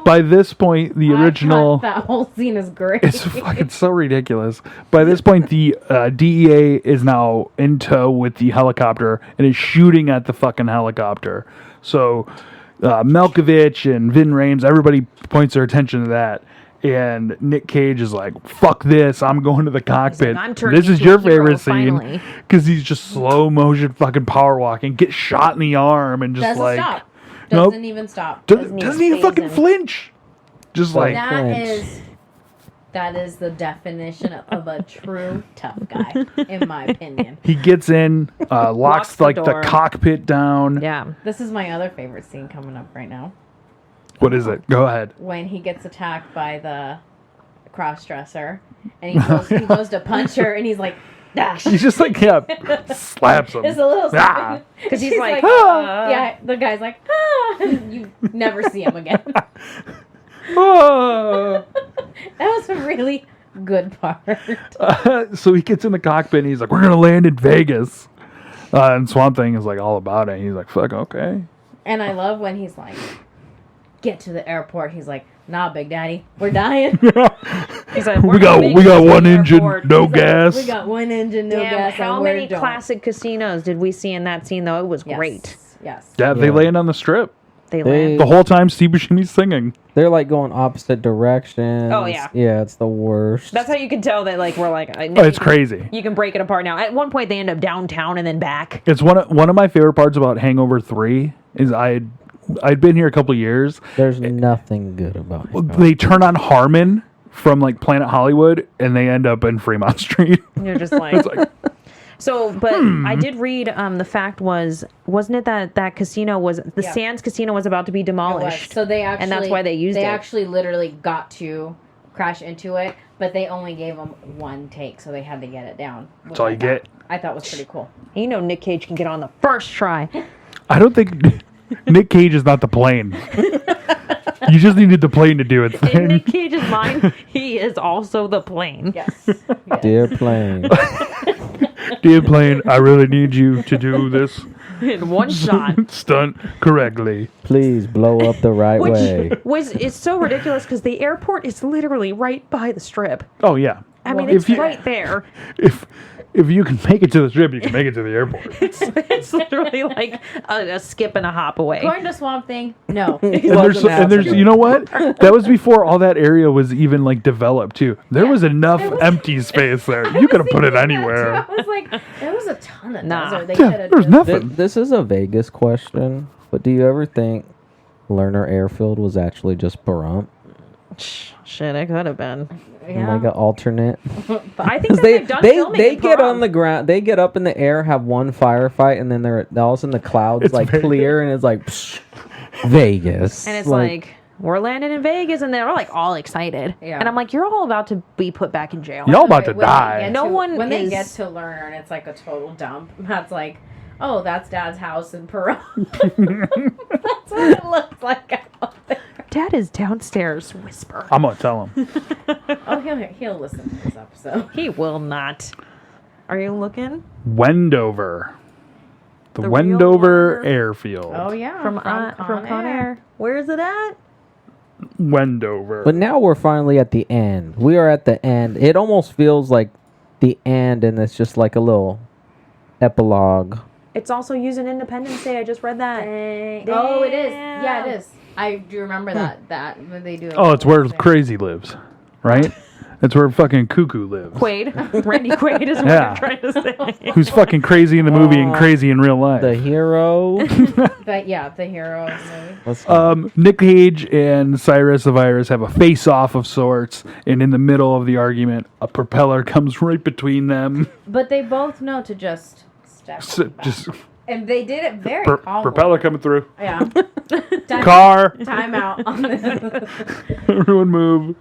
By this point, the original. That whole scene is great. It's fucking so ridiculous. By this point, the DEA is now in tow with the helicopter and is shooting at the fucking helicopter. So Malkovich and Vin Rames, everybody points their attention to that. And Nick Cage is like, fuck this, I'm going to the cockpit. "I'm turning This is into a your hero, favorite scene. finally." Because he's just slow motion fucking power walking, gets shot in the arm and just Doesn't like... stop. Nope. Doesn't even stop. Doesn't even fucking flinch. Just like... That is the definition of a true tough guy, in my opinion. He gets in, locks the like the door. cockpit down. Yeah. This is my other favorite scene coming up right now. What is it? Go ahead. When he gets attacked by the cross-dresser, and he goes to punch her, and he's like, ah. He's just like, slaps him. It's a little Ah. Because he's like, yeah, the guy's like, ah, and you never see him again. Oh. That was a really good part. So he gets in the cockpit and he's like, we're going to land in Vegas. And Swamp Thing is like all about it. He's like, fuck, okay. And I love when he's like, get to the airport. He's like, nah, Big Daddy, we're dying. He's like, we got one engine, no gas. We got one engine, no Damn, gas. how and many we're done. classic casinos did we see in that scene, though? It was great. Yes. Yeah, they land on the strip. They land. The whole time Steve Buscemi's singing. They're like going opposite directions. Oh, yeah. Yeah, it's the worst. That's how you can tell that, like, we're like... Oh, it's crazy. You can break it apart now. At one point, they end up downtown and then back. It's one of my favorite parts about Hangover 3 is I'd been here a couple years. There's nothing good about it. They turn on Harmon from like Planet Hollywood and they end up in Fremont Street. You're just like... It's like, So, but I did read the fact wasn't it that casino was the Sands Casino was about to be demolished? So they actually, and that's why they used it. They actually literally got to crash into it, but they only gave them one take, so they had to get it down. That's all you get. I thought was pretty cool. You know, Nick Cage can get on the first try. I don't think Nick Cage is not the plane. You just needed the plane to do it. In Nick Cage's mind, he is also the plane. Yes. Dear plane. Dear plane, I really need you to do this In one shot. stunt correctly. Please blow up the right way. It's so ridiculous because the airport is literally right by the strip. Oh yeah. I mean, If it's you- right there. If you can make it to the strip, you can make it to the airport. It's literally like a skip and a hop away. Going to Swamp Thing? No. And there's you know what? That was before all that area was even like developed too. There was enough empty space there. You could have put it anywhere. I was like, there was a ton of desert. They Yeah, could have there's just- nothing. This is a Vegas question, but do you ever think Lerner Airfield was actually just Pahrump? Shit, it could have been. Like an alternate. I think that they've done filming they in get Pahrump. on the ground, they get up in the air, have one firefight, and then they're all of a sudden the clouds It's like Vegas. clear, and it's like psh, Vegas, And it's like, we're landing in Vegas, and they're like all excited. Yeah. And I'm like, you're all about to be put back in jail. Y'all about to When they die. get No to- one when they is- get to Lerner and it's like a total dump. That's like, oh, that's Dad's house in Peru. That's what it looks like out there. Dad is downstairs. Whisper. I'm gonna tell him. Oh, he'll listen to this episode. He will not. Are you looking? Wendover. The Wendover Airfield. Oh yeah, From Con Air. Where is it at? Wendover. But now we're finally at the end. We are at the end. It almost feels like the end, and it's just like a little epilogue. It's also using Independence Day. I just read that. Oh, it is. Yeah, it is. I do remember that when they do it. Oh, it's where Crazy lives, right? It's where fucking Cuckoo lives. Quaid. Randy Quaid is what I'm trying to say. Who's fucking crazy in the movie and crazy in real life. The hero. The hero of the movie. Nick Cage and Cyrus the Virus have a face-off of sorts, and in the middle of the argument, a propeller comes right between them. But they both know to just step back. And they did it very calmly. Propeller coming through. Yeah. Car. Time out. Everyone move.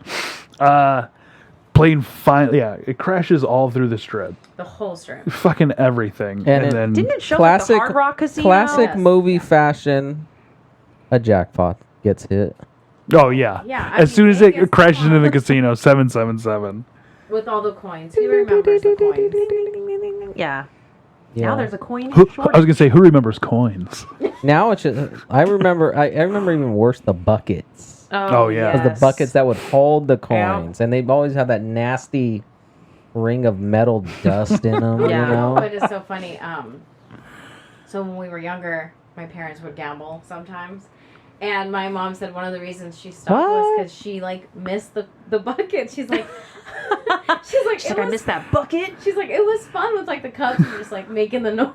Plane it crashes all through the strip. The whole strip. Fucking everything. And then didn't it show like the Hard Rock Casino? Classic movie fashion. A jackpot gets hit. Oh yeah. Yeah. As soon as it crashes into the casino, 777. With all the coins. Who remembers the coins? Yeah. Yeah. Now there's a coin. I was gonna say, who remembers coins? Now it's just, I remember even worse the buckets. Oh yeah. Because the buckets that would hold the coins, and they've always had that nasty ring of metal dust in them. Yeah. You know? But it's so funny. So when we were younger, my parents would gamble sometimes. And my mom said one of the reasons she stopped was because she missed the bucket. She's like, I missed that bucket. She's like, it was fun with the cups and just making the noise.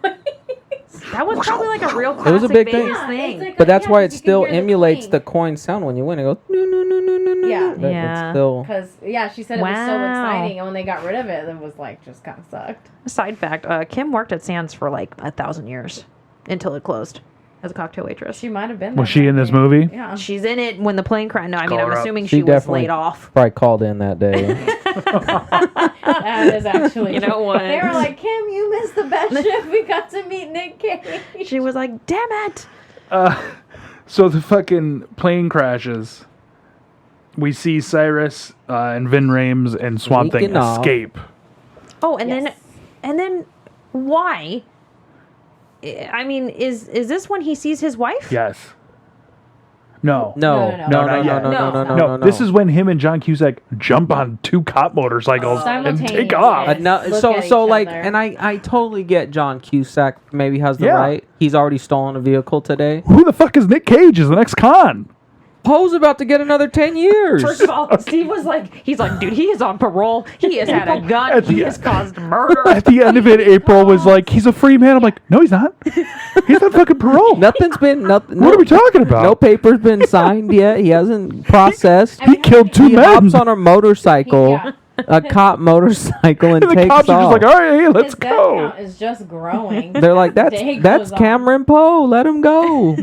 That was probably a real classic It was a big thing. thing. But that's why it still emulates the coin sound when you win. It goes no no no no no no. Yeah. It's still. Because she said it was so exciting, and when they got rid of it, it was just kind of sucked. Side fact: Kim worked at Sands for 1,000 years until it closed as a cocktail waitress. She might have been. Was she in this movie? Yeah, she's in it when the plane crashed. No, I mean I'm assuming She she was definitely laid off. Probably called in that day. That is actually. You know what? They were like, Kim, you missed the best shift. We got to meet Nick Cage. She was like, damn it. So the fucking plane crashes. We see Cyrus and Vin Rames and Swamp Thing escape. Oh, and then why? I mean, is this when he sees his wife? Yes. No. No. This is when him and John Cusack jump on two cop motorcycles and take off. And I totally get John Cusack maybe has the right. He's already stolen a vehicle today. Who the fuck is Nick Cage as the next con? Poe's about to get another 10 years. First of all, Steve was he's like, dude, he is on parole. He has had a gun. He has caused murder. At the end of it, April was like, he's a free man. I'm like, no, he's not. He's on fucking parole. Nothing's been. What are we talking about? No paper's been signed yet. He hasn't processed. He killed two men. He hops on a motorcycle. A cop motorcycle and the takes cops are off. just like, all right, hey, let's His go. death count is just growing. They're like, that's Cameron Poe. Let him go.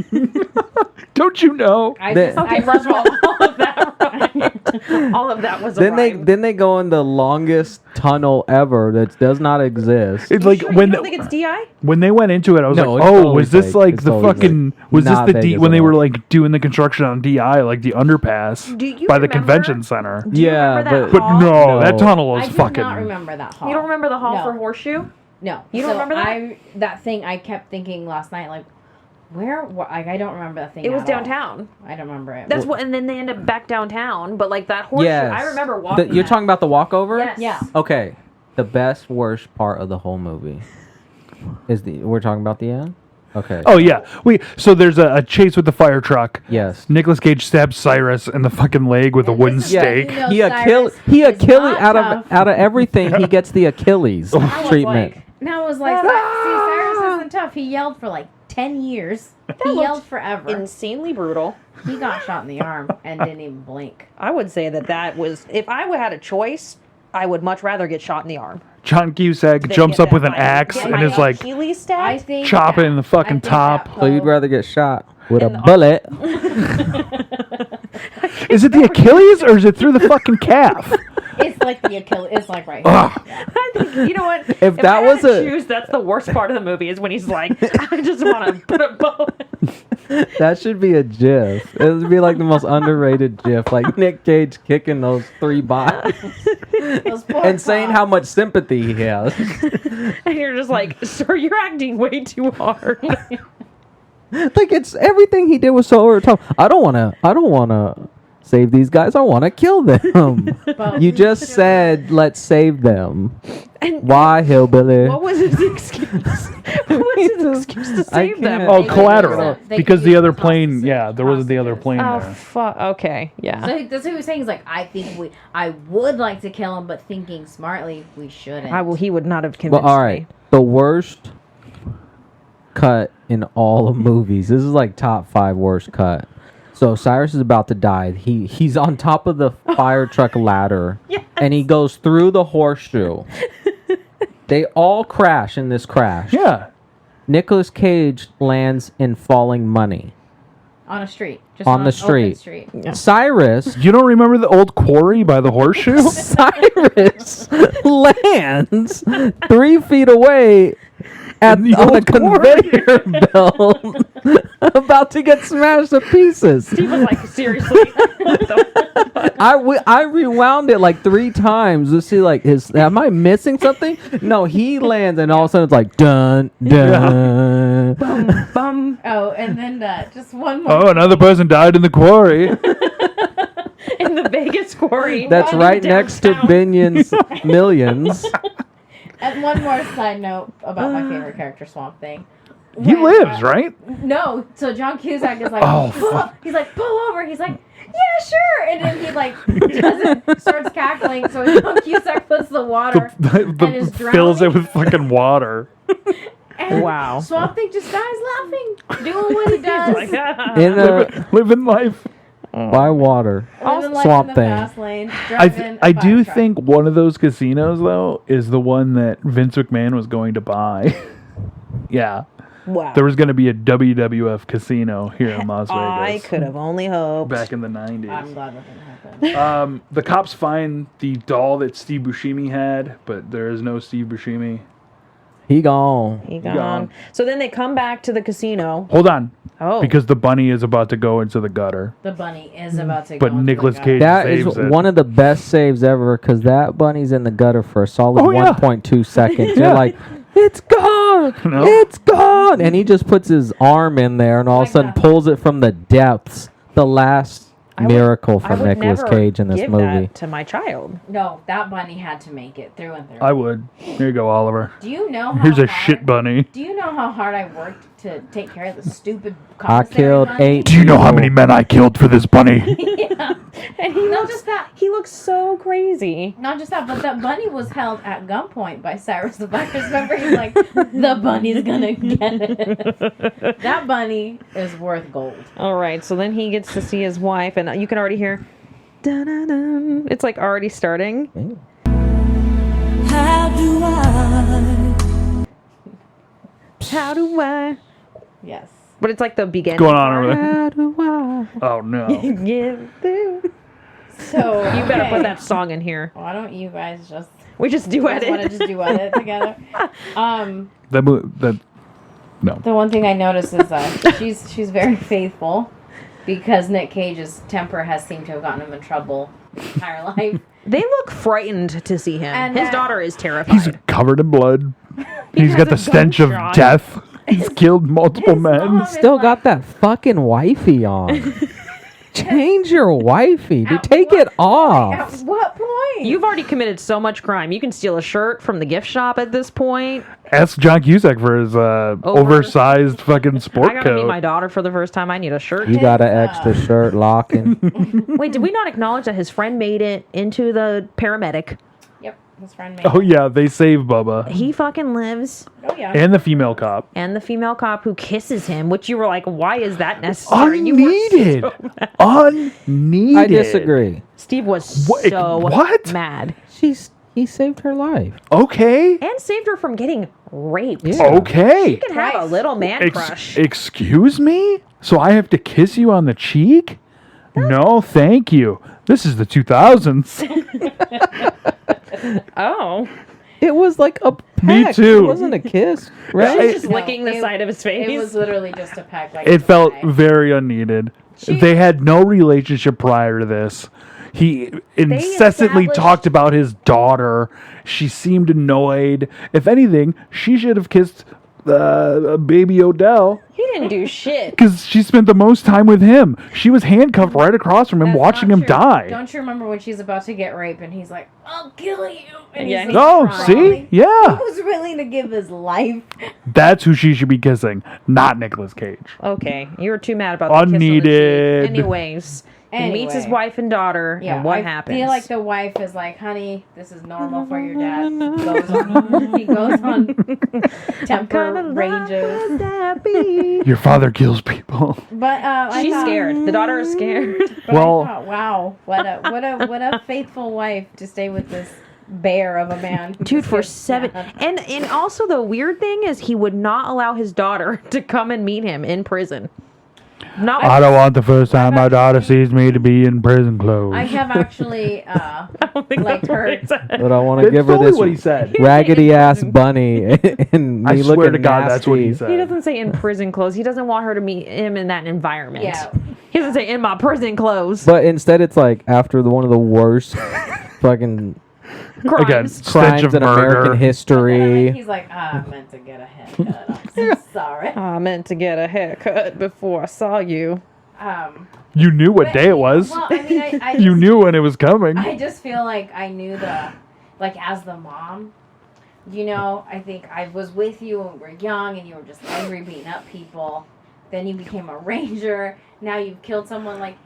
Don't you know? First of all of that, right? All of that was a rhyme. Then they go in the longest tunnel ever that does not exist. It's like you don't think it's DI? When they went into it, I was No, like, it's oh, totally was this fake. like It's the totally fucking fake. was this Not the Vegas when at they all. were like doing the construction on DI, like the underpass Do you by the remember- convention center? Do you remember that But hall? no, that tunnel I was do fucking. not remember that hall. You don't remember the hall No. for Horseshoe? No. You don't remember that? That thing I kept thinking last night, where? I don't remember that thing. It was at all. downtown. I don't remember it. That's what, and then they end up back downtown. But that Horseshoe, Yes. I remember walking. You're talking about the walkover? Yes. Yeah. Okay. The best, worst part of the whole movie is we're talking about the end? Okay. Oh yeah, so there's a chase with the fire truck. Yes. Nicolas Cage stabs Cyrus in the fucking leg with a wooden stake. He Achilles out of everything. He gets the Achilles treatment. Now it was like, see, Cyrus isn't tough. He yelled for 10 years. He yelled forever. Insanely brutal. He got shot in the arm and didn't even blink. I would say that was, if I had a choice, I would much rather get shot in the arm. John Cusack jumps up with an axe and is like Achilles stabbed? chopping in the fucking top. So you'd rather get shot with a bullet. Is it the Achilles or is it through the fucking calf? It's like the Achilles. It's like right here. Yeah. I think, you know what? If that I was had to a- choose, that's the worst part of the movie is when he's like, I just want to put a bow. That should be a GIF. It would be like the most underrated GIF, like Nick Cage kicking those 3 bodies and saying how much sympathy he has. And you're just like, sir, you're acting way too hard. Like it's everything he did was so over the top. I don't wanna save these guys. I wanna kill them. You just said let's save them. Why, hillbilly? What was his excuse? What was his excuse to save them? Oh, collateral. Because the other plane, there wasn't the other plane Oh, there. fuck. Okay, yeah. So that's what he was saying. He's like, I would like to kill him, but thinking smartly, we shouldn't. He would not have convinced Well, all right. me. The worst cut in all of movies. This is like top 5 worst cut. So Cyrus is about to die. He's on top of the fire truck ladder, and he goes through the horseshoe. They all crash in this crash. Yeah. Nicolas Cage lands in falling money On a street. Just on the an street. open street. Cyrus You don't remember the old quarry by the horseshoe? Cyrus lands 3 feet away on a old conveyor belt about to get smashed to pieces. Steve was like, seriously? What the fuck? I rewound it like 3 times to see like am I missing something? No, he lands and all of a sudden it's like dun dun. Bum, bum. Oh, and then just one more. Oh, another person died in the quarry. In the Vegas quarry. That's right next to Binion's Millions. And one more side note about my favorite character, Swamp Thing. He lives, right? No, so John Cusack is like, Oh, he's like, pull over. He's like, yeah, sure. And then he like starts cackling. So John Cusack puts the water and is drowning. Fills it with fucking water. And Wow. Swamp Thing just dies laughing, doing what he does. Living life. By water. Living life Swamp in the Thing. fast lane, driving I a do fire truck. think one of those casinos though is the one that Vince McMahon was going to buy. Yeah. Wow. There was going to be a WWF casino here in Las Vegas. I could have only hoped. Back in the 90s. I'm glad that didn't happen. The cops find the doll that Steve Buscemi had, but there is no Steve Buscemi. He gone. He gone. So then they come back to the casino. Hold on. Oh. Because the bunny is about to go into the gutter. The bunny is about to But go into Nicolas the gutter. Cage That is saves it. one of the best saves ever because that bunny's in the gutter for a solid Oh, yeah. 1.2 seconds. Yeah. You're like, it's gone! No. It's gone! And he just puts his arm in there and all of a sudden pulls it from the depths. The last miracle I from would Nicolas never Cage in this give movie. that to my child. No, that bunny had to make it through and through. I would. Here you go, Oliver. Do you know how Here's a hard, shit bunny. Do you know how hard I worked to take care of the stupid I commissary killed bunny? 8 Do you know how many men I killed for this bunny? Yeah. And he Not looks, just that. he looks so crazy. Not just that, but that bunny was held at gunpoint by Cyrus the Virus. Remember, he's like, the bunny's gonna get it. That bunny is worth gold. All right, so then he gets to see his wife, and you can already hear, dun-dun-dun. It's like already starting. How do I? How do I? Yes. But it's like the beginning. What's going on over there? How do I? Oh, no. Get through? So You better okay. put that song in here. Why don't you guys just? We just duet Want to it. just duet it together? No. The one thing I noticed is that she's very faithful because Nick Cage's temper has seemed to have gotten him in trouble his entire life. They look frightened to see him. And His daughter is terrified. He's covered in blood. He's has got the a stench of gunshot. death. He's killed multiple men. Still got that fucking wifey on. Change your wifey. Dude, take it off. At what point? You've already committed so much crime. You can steal a shirt from the gift shop at this point. Ask John Cusack for his oversized fucking sport I gotta meet coat. my daughter for the first time. I need a shirt. You got an extra shirt locking. Wait, did we not acknowledge that his friend made it into the paramedic? Yep, his friend made Oh, yeah, they save Bubba. He fucking lives. Oh, yeah. And the female cop. And the female cop who kisses him, which you were like, why is that necessary? You were Unneeded. so mad. Unneeded. I disagree. Steve was so what? mad. He saved her life. Okay. And saved her from getting raped. Yeah. Okay. She could have a little man crush. Excuse me? So I have to kiss you on the cheek? No, thank you. This is the 2000s. Oh. It was like a peck. Me too. It wasn't a kiss, right? She's just licking the side of his face. It was literally just a peck. Like It felt very unneeded. They had no relationship prior to this. He incessantly talked about his daughter. She seemed annoyed. If anything, she should have kissed baby Odell. He didn't do shit. Because she spent the most time with him. She was handcuffed right across from him, watching him die. Don't you remember when she's about to get raped and he's like, "I'll kill you"? And Yeah, he's Oh, crying. see? Yeah. He was willing to give his life. That's who she should be kissing, not Nicolas Cage. Okay, you were too mad about the kiss on the Unneeded. cheek. Anyways, he meets his wife and daughter, and what happens? I feel like the wife is like, "Honey, this is normal for your dad." He goes on temper ranges. Your father kills people. But she's scared. The daughter is scared. But Well- I thought, wow, what a faithful wife to stay with this bear of a man. Dude, for 7 and also the weird thing is he would not allow his daughter to come and meet him in prison. Not I don't want the first time my daughter sees me to be in prison clothes. I have actually like heard. But I want to That's give her totally this what he said. raggedy ass bunny and me I swear looking to God, that's what he nasty. said. He doesn't say in prison clothes. He doesn't want her to meet him in that environment. Yeah. He doesn't say in my prison clothes. But instead, it's like after one of the worst fucking Again, Crimes. stench of crimes in murder. American history. He's like, I meant to get a haircut. I'm so sorry. I meant to get a haircut before I saw you. You knew what day it was. Well, I mean, I You just- knew when it was coming. I just feel like I knew like as the mom, you know, I think I was with you when we were young and you were just angry beating up people. Then you became a ranger. Now you've killed someone. Like,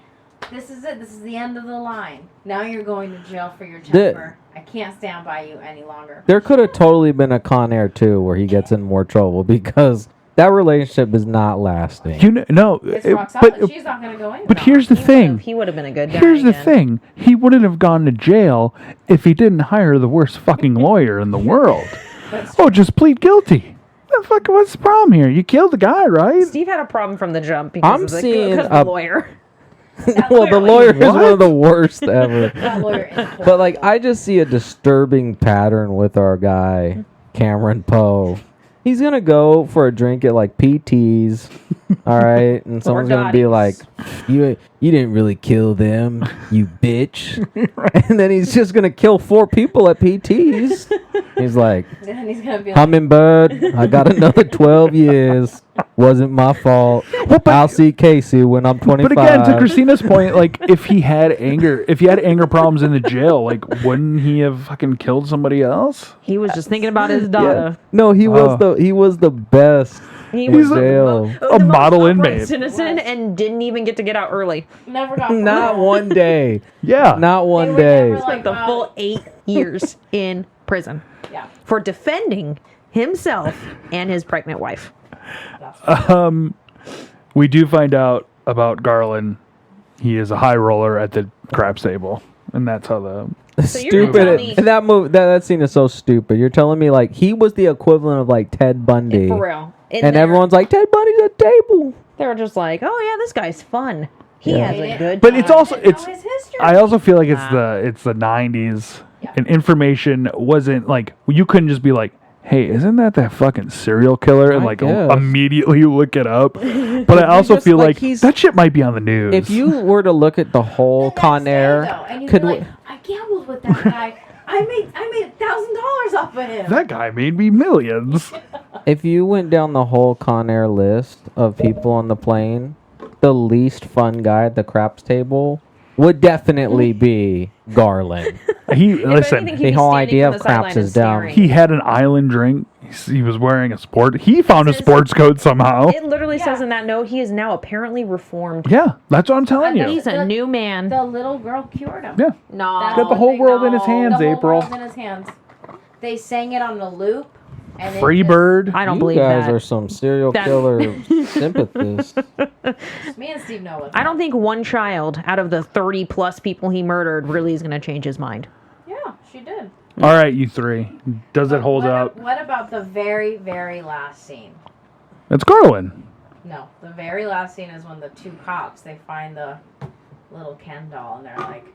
this is it. This is the end of the line. Now you're going to jail for your temper. I can't stand by you any longer. There could have totally been a Con Air too, where he gets in more trouble because that relationship is not lasting. You know, no, It's it- rock solid. but She's not going to go anywhere. but here's the thing. He would have been a good guy. Here's the again. thing. He wouldn't have gone to jail if he didn't hire the worst fucking lawyer in the world. Oh, just plead guilty. What's the problem here? You killed the guy, right? Steve had a problem from the jump because I'm of the, seeing because of a- the lawyer. Well, the lawyer is one of the worst ever. That lawyer is But like, I just see a disturbing pattern with our guy Cameron Poe. He's gonna go for a drink at like PT's, all right, and someone's gonna be like, "You didn't really kill them, you bitch," and then he's just gonna kill 4 people at PT's. He's like, Then he's going to be like, "Hummingbird, I got another 12 years. Wasn't my fault. I'll see Casey when I'm 25." But again, to Christina's point, like if he had anger problems in the jail, like wouldn't he have fucking killed somebody else? He was just thinking about his daughter. No, he was the best. He in was jail. A model upright inmate. citizen and didn't even get to get out early. never got Not one day. Yeah. Not one were day. never Like the full 8 years in prison Yeah. for defending himself and his pregnant wife. We do find out about Garland. He is a high roller at the craps table, and that's how the you're gonna tell me- Stupid. That move. That scene is so stupid. You're telling me like he was the equivalent of like Ted Bundy, For real. and everyone's like Ted Bundy's at table. They were just like, oh yeah, this guy's fun. He Yeah. has a good But time. it's also it's. his history. I also feel like it's the 90s, and information wasn't like you couldn't just be like, "Hey, isn't that fucking serial killer?" and I like guess. immediately look it up. But I also just, feel like, like he's- that shit might be on the news. If you were to look at the whole Con Air, and you'd could be we, like, I gambled with that guy. I made $1,000 off of him. that guy made me millions. if you went down the whole Con Air list of people on the plane, the least fun guy at the craps table would definitely be Garland. Listen. The whole idea of craps is down. He had an island drink. He was wearing a sport. He found a sports coat somehow. It literally says in that note he is now apparently reformed. Yeah, that's what I'm telling you. He's a new man. The little girl cured him. Yeah. No. That's Got the what whole they- world in his hands, the whole April. world's in his hands. They sang it on the loop. And it Free just- bird. I don't You believe guys that. are some serial That- killer sympathists. Me and Steve know what's I don't think one child out of the 30 plus people he murdered really is going to change his mind. Yeah, she did. All right, you three. Does it hold up? What about the very, very last scene? It's Garland. No, the very last scene is when the 2 cops, they find the little Ken doll, and they're like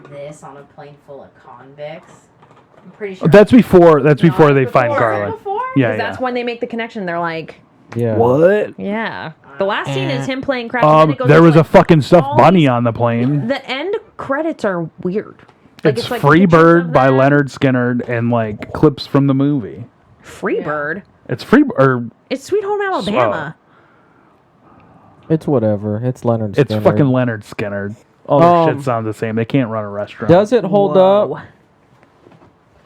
this on a plane full of convicts. I'm pretty sure. That's before they find Carla. Yeah, That's when they make the connection. They're like, Yeah. what? yeah. The last scene is him playing craps. And then it goes There into, was a fucking stuffed all bunny these- on the plane. The end credits are weird. It's like Free pictures Bird of by them. Leonard Skinner and like clips from the movie. Free Bird. It's It's Sweet Home Alabama. It's whatever. It's Leonard it's Skinner. fucking Leonard Skinner. All the shit sounds the same. They can't run a restaurant. Does it hold up?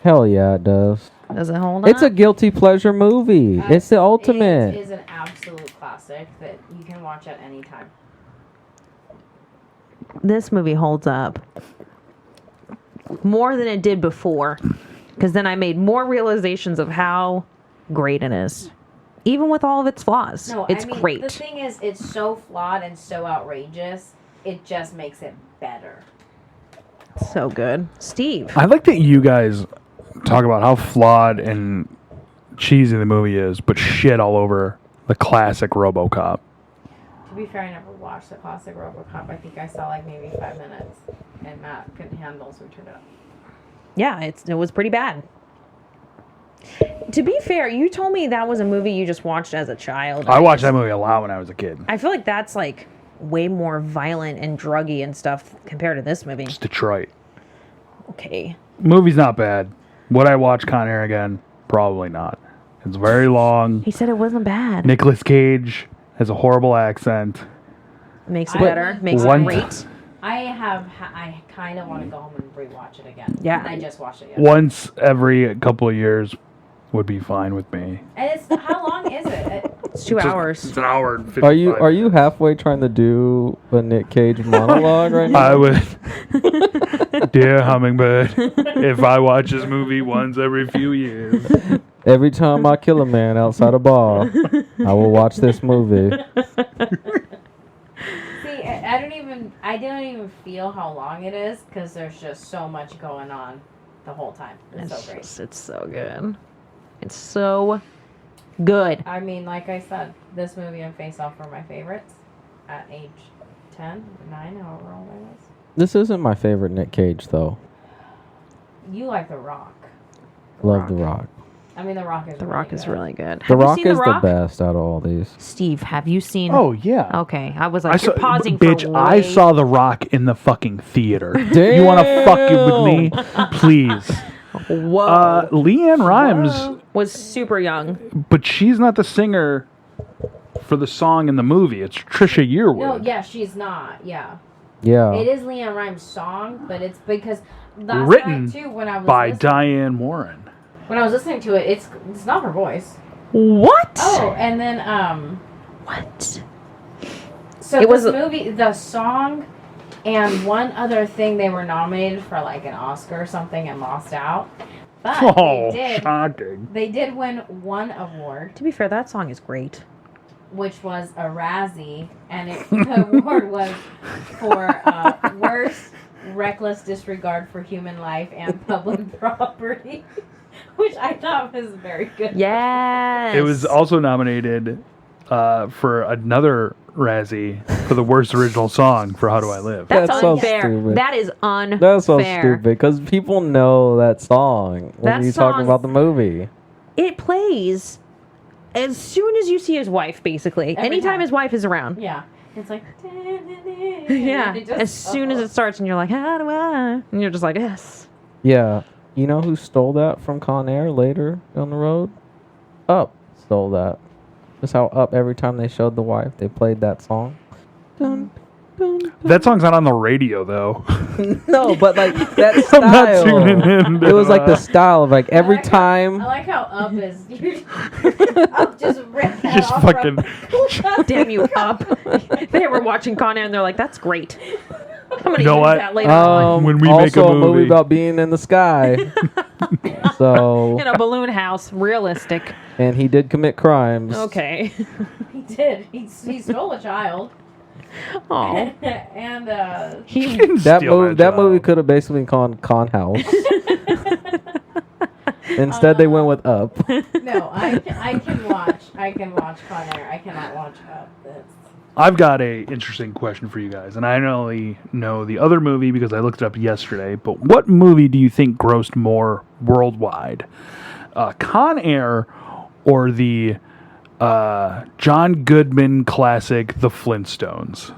Hell yeah, it does. Does it hold up? It's a guilty pleasure movie. It's the ultimate. It is an absolute classic that you can watch at any time. This movie holds up more than it did before, because then I made more realizations of how great it is, even with all of its flaws. No, it's I mean, great. The thing is, it's so flawed and so outrageous. It just makes it better. So good, Steve. I like that you guys talk about how flawed and cheesy the movie is, but shit all over the classic RoboCop. To be fair, I never watched the classic RoboCop. I think I saw like maybe 5 minutes, and Matt couldn't handle, so we turned it off. Yeah, it was pretty bad. To be fair, you told me that was a movie you just watched as a child. I watched that movie a lot when I was a kid. I feel like that's like way more violent and druggy and stuff compared to this movie. It's Detroit. Okay. Movie's not bad. Would I watch Con Air again? Probably not. It's very long. He said it wasn't bad. Nicolas Cage has a horrible accent. Makes it better. Makes it One- great. I kind of want to go home and rewatch it again. Yeah. And I just watched it. Once every couple of years would be fine with me. And it's how long is it? It's 2 hours. It's an hour and 55 Are you halfway trying to do a Nick Cage monologue right now? I would. Dear Hummingbird, if I watch this movie once every few years. Every time I kill a man outside a bar, I will watch this movie. See, I don't even feel how long it is because there's just so much going on the whole time. It's so great. It's so good. It's so good. I mean, like I said, this movie and Face Off were my favorites at age 10 or 9, however old I was. This isn't my favorite Nick Cage, though. You like The Rock. Love The Rock. I mean, The Rock is really good. The Have you Rock seen is The Rock? the best out of all these. Steve, have you seen? Oh, yeah. Okay, I was like, you're pausing bitch, for I way- saw The Rock in the fucking theater. You want to fuck it with me? Please. Whoa. Leanne Rimes, was super young. but she's not the singer for the song in the movie. It's Trisha Yearwood. No, yeah, she's not. Yeah. Yeah. It is Leanne Rimes' song, but it's because last Written night too when I was by listening, Diane Warren. when I was listening to it, it's not her voice. What? Oh, and then what? So It this was movie, the song, and one other thing, they were nominated for like an Oscar or something and lost out. But Oh, shocking! They did win one award. To be fair, that song is great. Which was a Razzie, and the award was for worst reckless disregard for human life and public property, which I thought was very good. Yes. It was also nominated for another Razzie for the worst original song for How Do I Live. That's so unfair. stupid. That is unfair. That's so stupid because people know that song when That you talk song- about the movie. It plays as soon as you see his wife, basically. Every Anytime time. his wife is around. Yeah. It's like, Yeah. It just- As soon as it starts and you're like, how do I? And you're just like, yes. Yeah. You know who stole that from Con Air later down the road? Up stole that. That's how Up, every time they showed the wife, they played that song. Dun, dun, dun. That song's not on the radio, though. No, but like that I'm not style. tuning in. It was like the style of like every time. I like how Up is. Up just ripped that Just off fucking. from- Damn you, Up. They were watching Con Air and they're like, that's great. I'm going to You know use what? that later on. When we also make a a movie movie about being in the sky. So In a balloon house. Realistic. and he did commit crimes. Okay. He did. He stole a child. Oh. And He didn't That steal movie that movie child. could have basically been called Con House. Instead they went with Up. no, I can watch Con Air. I cannot watch Up. I've got a interesting question for you guys, and I only know the other movie because I looked it up yesterday. But what movie do you think grossed more worldwide, Con Air or the John Goodman classic, The Flintstones?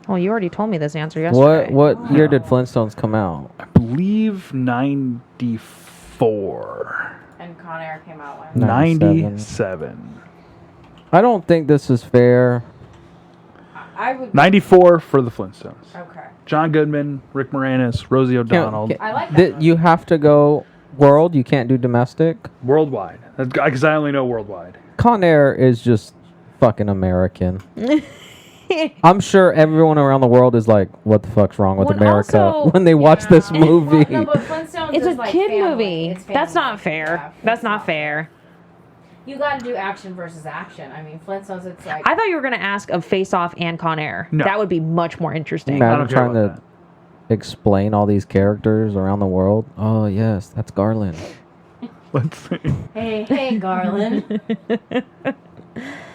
Well, you already told me this answer yesterday. What year did Flintstones come out? I believe 94. And Con Air came out when? 97. I don't think this is fair. I would. 94 for The Flintstones. Okay. John Goodman, Rick Moranis, Rosie O'Donnell. I like that. You have to go world. You can't do domestic. Worldwide. Because I only know worldwide. Con Air is just fucking American. I'm sure everyone around the world is like, what the fuck's wrong with America also- when they watch this movie. No, but Flintstones It's is a like kid family. movie. It's That's family. not fair. Yeah, That's not fair. You got to do action versus action. I mean, Flintstones, it's like. I thought you were going to ask of Face Off and Con Air. No. That would be much more interesting. Imagine trying to explain all these characters around the world. Oh, yes, that's Garland. Let's see. Hey, Garland.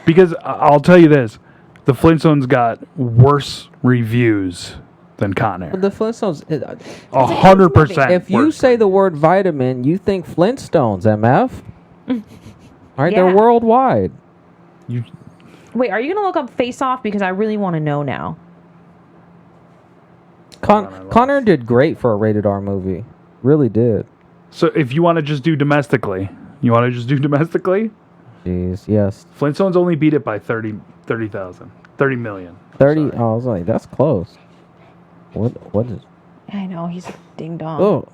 Because I'll tell you this. The Flintstones got worse reviews than Con Air. But the Flintstones... 100%. If you say the word vitamin, you think Flintstones, MF. All right, they're Yeah. worldwide. Wait, are you going to look up Face Off? Because I really want to know now. Connor did great for a rated R movie. Really did. So if you want to just do domestically, Jeez, yes. Flintstones only beat it by 30 million. 30, I was like, that's close. What is... I know, he's a ding dong. Oh.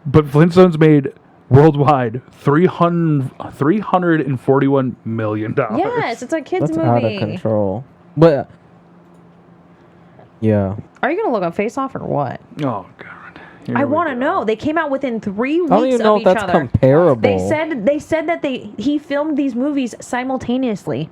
But Flintstones made worldwide $341 million. Yes, it's a kid's That's movie. out of control. But... Yeah. Are you going to look up Face Off or what? Oh, God. I want to know. They came out within 3 weeks I don't even know of if each that's other. comparable. They said that he filmed these movies simultaneously.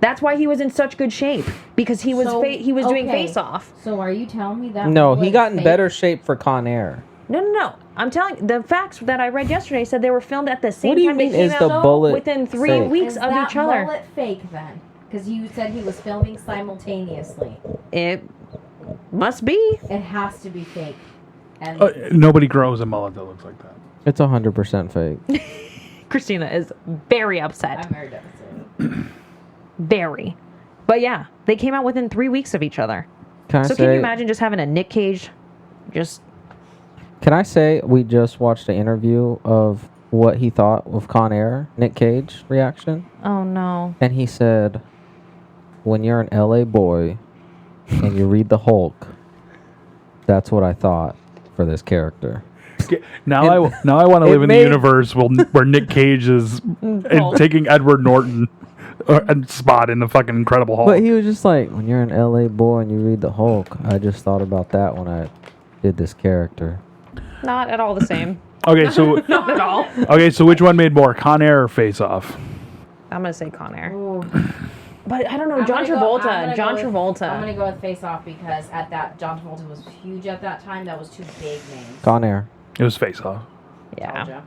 That's why he was in such good shape, because he was doing Face Off. So are you telling me that? No, he got in better shape for Con Air. No. I'm telling the facts that I read yesterday said they were filmed at the same What do you time. mean They is came the out bullet within 3 fake? weeks Is of that each other. bullet fake then? Because you said he was filming simultaneously. It must be. It has to be fake. And Nobody grows a mullet that looks like that. It's 100% fake. Christina is very upset. I'm very devastated. Very. But yeah, they came out within 3 weeks of each other. Can Can you imagine just having a Nick Cage just... Can I say we just watched an interview of what he thought of Con Air, Nick Cage reaction? Oh, no. And he said, when you're an LA boy and you read the Hulk, that's what I thought for this character. Now I want to live in the universe where Nick Cage is taking Edward Norton and spot in the fucking Incredible Hulk. But he was just like, when you're an LA boy and you read the Hulk, I just thought about that when I did this character. Not at all the same. Okay, so Not at all. Okay, so which one made more, Con Air or Face Off? I'm going to say Con Air. Ooh. But I don't know. I'm John gonna Travolta. go Travolta. I'm gonna go with Face Off because John Travolta was huge at that time. That was two big names. Con Air. It was Face Off. Yeah.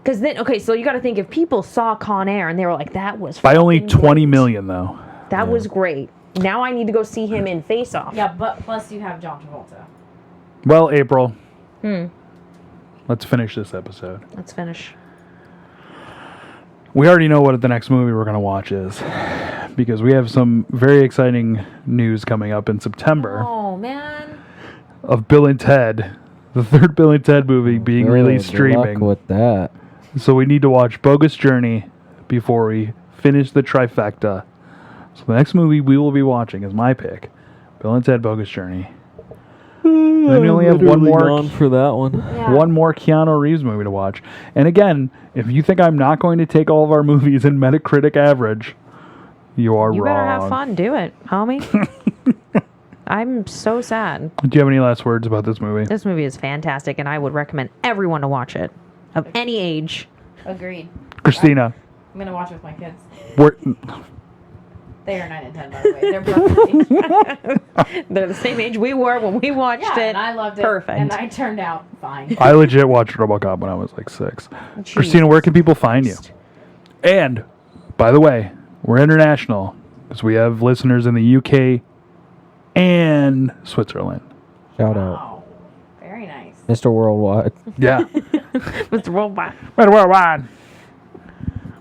Because then, okay, so you got to think if people saw Con Air and they were like, that was By only fucking 20 great. million, though. That was great. Now I need to go see him in Face Off. Yeah, but plus you have John Travolta. Well, April, Hmm. let's finish this episode. Let's finish. We already know what the next movie we're going to watch is because we have some very exciting news coming up in September Oh, man. of Bill and Ted, the third Bill and Ted movie being released Good luck streaming. with that. So we need to watch Bogus Journey before we finish the trifecta. So the next movie we will be watching is my pick, Bill and Ted Bogus Journey. Then we only have one more for that one. one more Keanu Reeves movie to watch. And again, if you think I'm not going to take all of our movies in Metacritic average, you are You wrong. better have fun. Do it, homie. I'm so sad. Do you have any last words about this movie? This movie is fantastic, and I would recommend everyone to watch it, of any age. Agreed. Christina, I'm gonna watch it with my kids. we're, They are 9 and 10, by the way. They're perfect. They're the same age we were when we watched Yeah, it. and I loved it. Perfect. And I turned out fine. I legit watched RoboCop when I was like 6. Jeez. Christina, where can people find you? And, by the way, We're international because we have listeners in the UK and Switzerland. Shout out. Very nice. Mr. Worldwide. Yeah. Mr. Worldwide. Mr. Worldwide.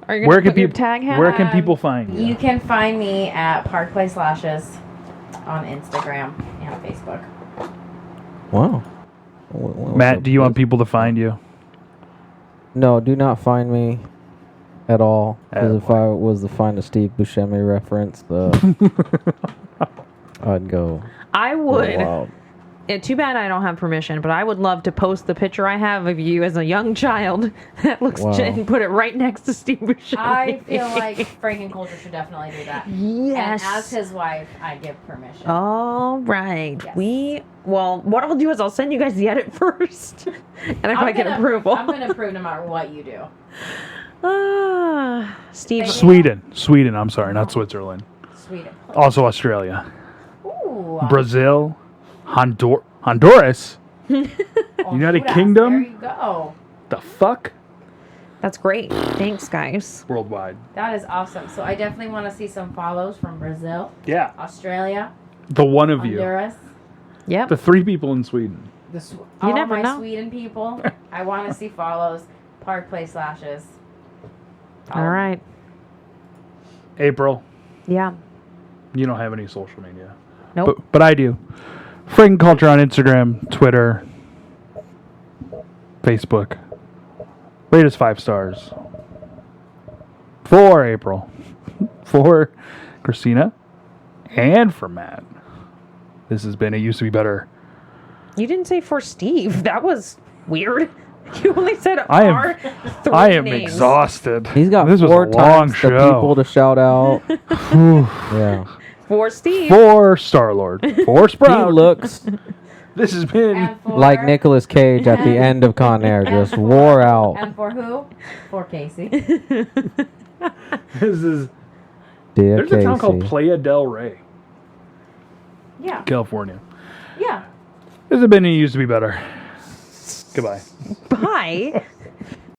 Are you gonna put your tag hat? Where can people find you? You can find me at Park Place Lashes on Instagram and Facebook. Wow. Matt, do you want people to find you? No, do not find me at all. Because if I was to find a Steve Buscemi reference, I'd go. I would. Wild. Too bad I don't have permission, but I would love to post the picture I have of you as a young child that looks and put it right next to Steve Buscemi. I feel like Frankenculture should definitely do that. Yes. And as his wife, I give permission. All right. Yes. Well, what I'll do is I'll send you guys the edit first. And if I get approval. I'm going to approve no matter what you do. Steve. Sweden, I'm sorry, not Switzerland. Sweden. Also Australia. Ooh. Brazil. Honduras. United Kingdom. There you go. The fuck? That's great. Thanks, guys. Worldwide. That is awesome. So I definitely want to see some follows from Brazil. Yeah. Australia. The one of Honduras. Yep. The 3 people in Sweden. All never my know. Sweden people. I want to see follows. Park Place Lashes. All right. April. Yeah. You don't have any social media. Nope. But I do. Frankenculture on Instagram, Twitter, Facebook. Rate us 5 stars. For April. For Christina. And for Matt. This has been It Used to Be Better. You didn't say for Steve. That was weird. You only said I am names. exhausted. He's got this 4 was a long times show. the people to shout out. Yeah. For Steve. For Star-Lord. For Sprout. He looks This has been like Nicolas Cage at the end of Con Air, just wore out. And for who? For Casey. This is. Dear There's a town called Casey. Playa del Rey, Yeah. California. Yeah. This has been It Used to Be Better. Goodbye. Bye.